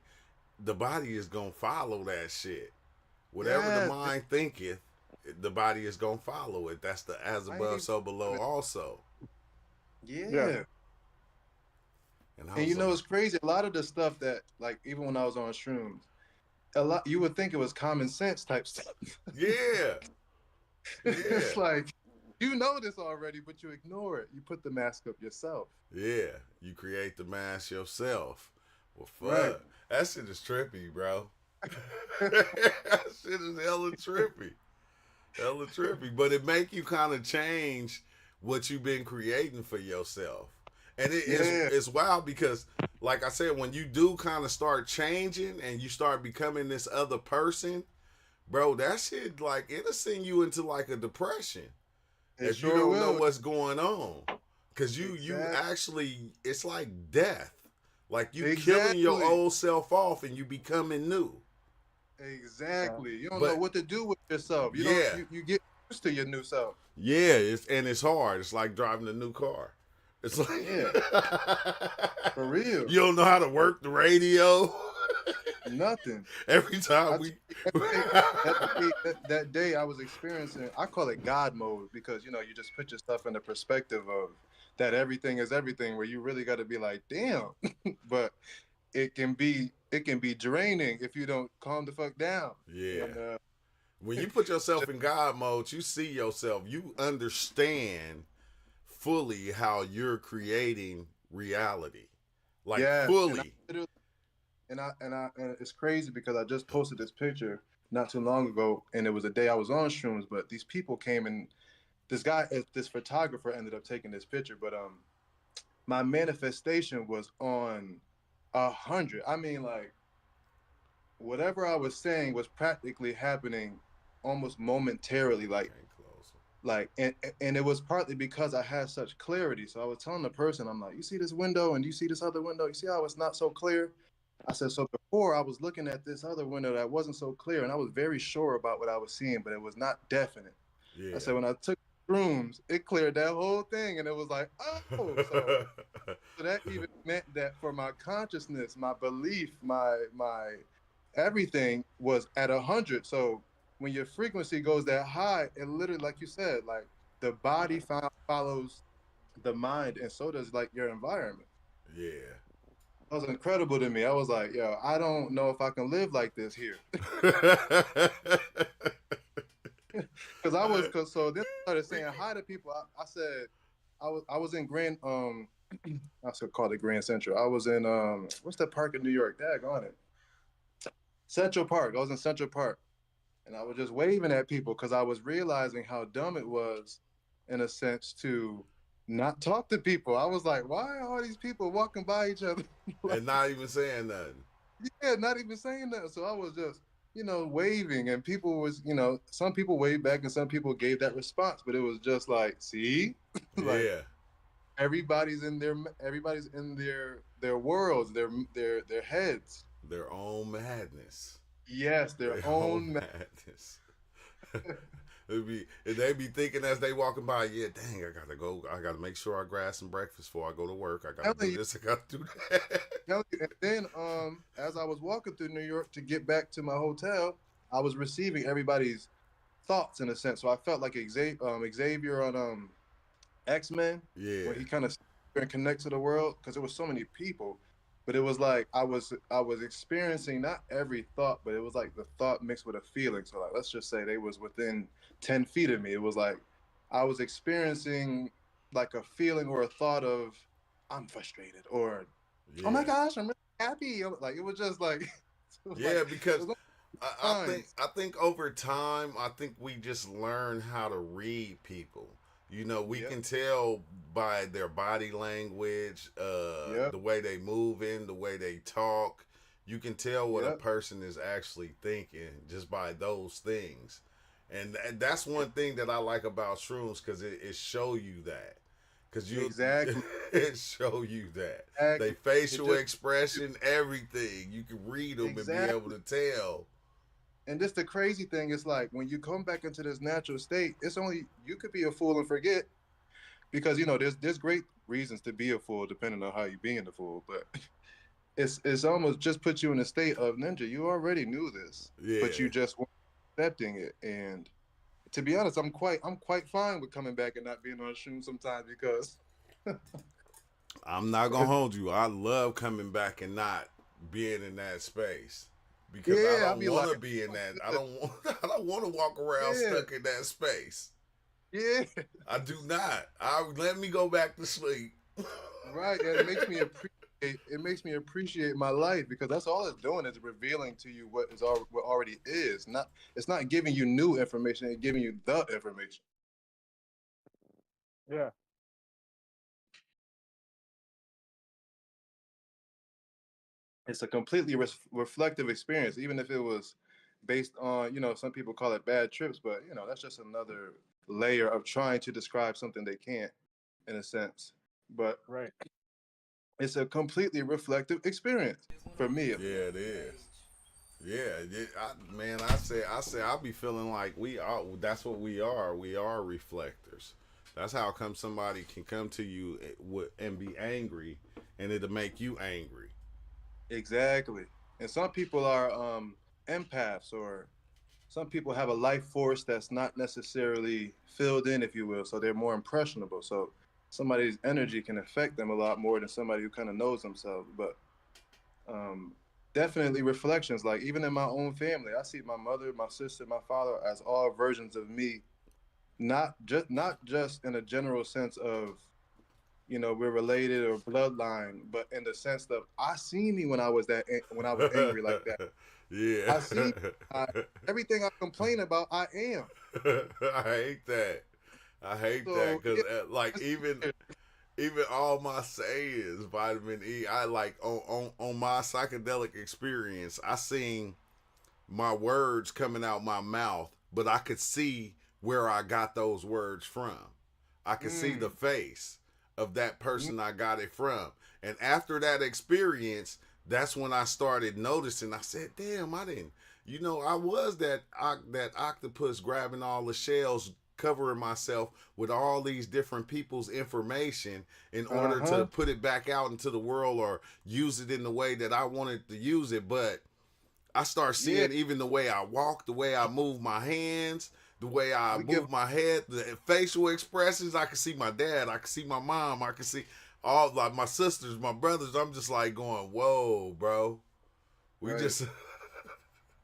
The body is gonna follow that shit. Whatever the mind thinketh, the body is gonna follow it. That's the as above, so below also. Yeah. And it's crazy. A lot of the stuff that, like, even when I was on shrooms, you would think it was common sense type stuff. Yeah. It's like, you know this already, but you ignore it. You put the mask up yourself. Yeah. You create the mask yourself. Well, fuck. Right. That shit is trippy, bro. That shit is hella trippy. Hella trippy. But it make you kind of change what you've been creating for yourself. And it's wild because, like I said, when you do kind of start changing and you start becoming this other person, bro, that shit, like, it'll send you into, like, a depression. If you don't know what's going on. Because you actually, it's like death. Like you killing your old self off and you becoming new. Exactly. You don't know what to do with yourself. You get used to your new self. Yeah, it's hard. It's like driving a new car. It's like for real. You don't know how to work the radio. Nothing. Every time I we. that day I was experiencing, I call it God mode, because you just put yourself in the perspective of that everything is everything, where you really got to be like, damn. But it can be draining if you don't calm the fuck down. Yeah. And When you put yourself in God mode, you see yourself. You understand fully how you're creating reality, like yeah, fully. and it's crazy because I just posted this picture not too long ago, and it was a day I was on shrooms, but these people came, and this photographer ended up taking this picture, but my manifestation was on 100. I mean, like, whatever I was saying was practically happening almost momentarily, and it was partly because I had such clarity. So I was telling the person, I'm like, you see this window and you see this other window, you see how it's not so clear? I said, so before I was looking at this other window that wasn't so clear, and I was very sure about what I was seeing, but it was not definite. Yeah. I said, when I took rooms, it cleared that whole thing, and it was like, oh, so that even meant that for my consciousness, my belief, my everything was at 100. So when your frequency goes that high, it literally, like you said, like the body follows the mind, and so does like your environment. Yeah. That was incredible to me. I was like, yo, I don't know if I can live like this here. So then I started saying hi to people. I said, I was in Grand, I still call it Grand Central. I was in, what's that park in New York? Daggone it. Central Park. I was in Central Park, and I was just waving at people because I was realizing how dumb it was, in a sense, to not talk to people. I was like, why are all these people walking by each other? And not even saying nothing. Yeah, not even saying that. So I was just, waving, and people was, some people waved back and some people gave that response, but it was just like, see, like Yeah. everybody's in their worlds, their heads. Their own madness. Yes, their own madness. They be thinking as they walking by, yeah, dang, I gotta make sure I grab some breakfast before I go to work. I gotta do this, I gotta do that. And then as I was walking through New York to get back to my hotel, I was receiving everybody's thoughts, in a sense. So I felt like Xavier on X-Men, Yeah. when he kind of connects to the world, because there was so many people. But it was like I was experiencing not every thought, but it was like the thought mixed with a feeling. So like, let's just say they was within 10 feet of me. It was like I was experiencing like a feeling or a thought of, I'm frustrated, or oh my gosh, I'm really happy. Like, it was just like, because I think over time, I think we just learn how to read people. We can tell by their body language, the way they move in, the way they talk. You can tell what a person is actually thinking just by those things. And that's one thing that I like about shrooms, because it show you that. Because exactly. It show you that. Exactly. They facial expression, everything. You can read them and be able to tell. And just the crazy thing is, like, when you come back into this natural state, it's only, you could be a fool and forget, because there's great reasons to be a fool depending on how you being the fool, but it's almost just put you in a state of, ninja, you already knew this, but you just weren't accepting it. And to be honest, I'm quite fine with coming back and not being on shrooms sometimes, because I'm not gonna hold you. I love coming back and not being in that space. Because I don't want to be in that. I don't want to walk around stuck in that space. Yeah, I do not. Let me go back to sleep. Right, and it makes me appreciate my life, because that's all it's doing, is revealing to you what already is. It's not giving you new information; it's giving you the information. Yeah. It's a completely reflective experience, even if it was based on, some people call it bad trips, but that's just another layer of trying to describe something they can't, in a sense. But right, it's a completely reflective experience for me. Yeah, it is. Yeah, I say I be feeling like we are. That's what we are. We are reflectors. That's how come somebody can come to you and be angry, and it'll make you angry. Exactly. And some people are empaths, or some people have a life force that's not necessarily filled in, if you will. So they're more impressionable. So somebody's energy can affect them a lot more than somebody who kind of knows themselves. But um, definitely reflections. Like even in my own family, I see my mother, my sister, my father as all versions of me. Not just in a general sense of we're related or bloodline, but in the sense that I seen me when I was angry like that. Yeah. I see I, everything I complain about. I am. I hate that. I hate that So because yeah, like it's even all my sayings, vitamin E, I like on my psychedelic experience, I seen my words coming out my mouth, but I could see where I got those words from. I could see the mm, face of that mm, person I got it from. And after that experience, that's when I started noticing. I said, "Damn, I didn't. I was that octopus grabbing all the shells, covering myself with all these different people's information in order to uh-huh. put it back out into the world or use it in the way that I wanted to use it." But I start Yeah, seeing even the way I walk, the way I move my hands, the way I we give move my head, the facial expressions. I can see my dad, I can see my mom, I can see all like my sisters, my brothers. I'm just like going, whoa, bro. We right. just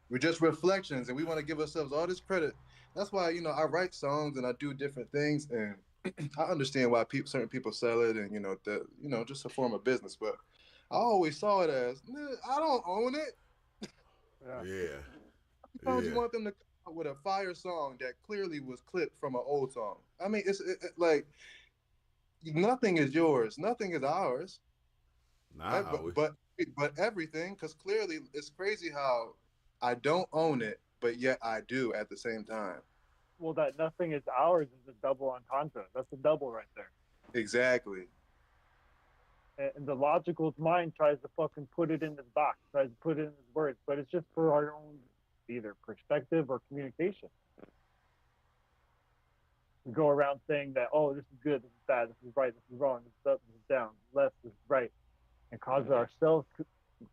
We're just reflections, and we want to give ourselves all this credit. That's why I write songs and I do different things, and I understand why certain people sell it, and that just a form of business. But I always saw it as, "Nah, I don't own it." Yeah. yeah, Sometimes you yeah. want them to come out with a fire song that clearly was clipped from an old song. I mean, like nothing is yours, nothing is ours. Eh, Nah, But but but everything, because clearly it's crazy how I don't own it, but yet I do at the same time. Well, that nothing is ours is a double entendre. That's a double right there. Exactly. And the logical mind tries to fucking put it in this box, tries to put it in his words, but it's just for our own either perspective or communication. We go around saying that, oh, this is good, this is bad, this is right, this is wrong, this is up, this is down, left, this is right, and cause ourselves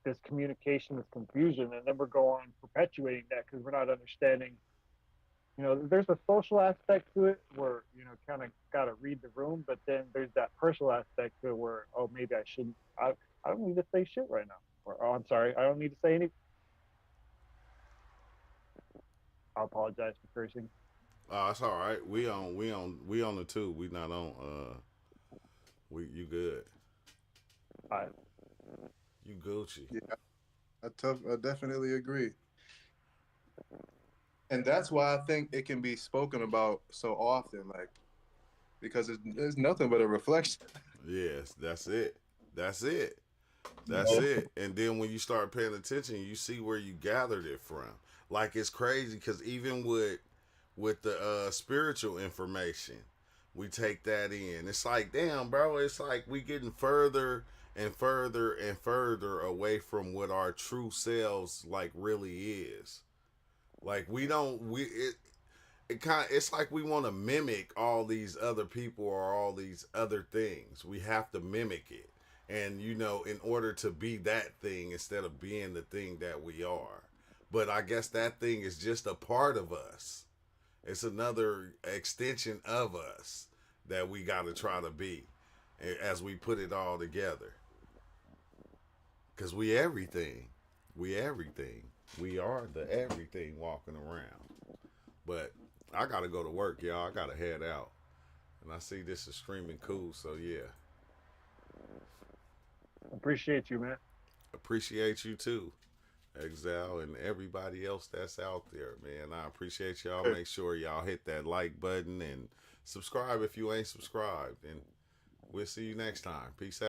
this communication, this confusion, and then we're going perpetuating that because we're not understanding. There's a social aspect to it where kind of got to read the room, but then there's that personal aspect to it where, oh, maybe I shouldn't. I don't need to say shit right now, or oh, I'm sorry, I don't need to say anything. I apologize for cursing. Oh, it's all right. We on the two. We not on we you good. I You Gucci. Yeah, I definitely agree. And that's why I think it can be spoken about so often, like because it's nothing but a reflection. Yes, that's it. That's it. That's it. And then when you start paying attention, you see where you gathered it from. Like it's crazy because even with the spiritual information, we take that in. It's like, damn, bro. It's like we getting further and further and further away from what our true selves like really is. Like we don't we it kind of it's like we want to mimic all these other people or all these other things. We have to mimic it, and in order to be that thing instead of being the thing that we are. But I guess that thing is just a part of us. It's another extension of us that we got to try to be as we put it all together. Cause we everything, we everything. We are the everything walking around. But I gotta go to work, y'all. I gotta head out. And I see this is streaming cool, so yeah. appreciate you, man. Appreciate you too, Exile, and everybody else that's out there, man. I appreciate y'all. Sure. Make sure y'all hit that like button and subscribe if you ain't subscribed. And we'll see you next time. Peace out.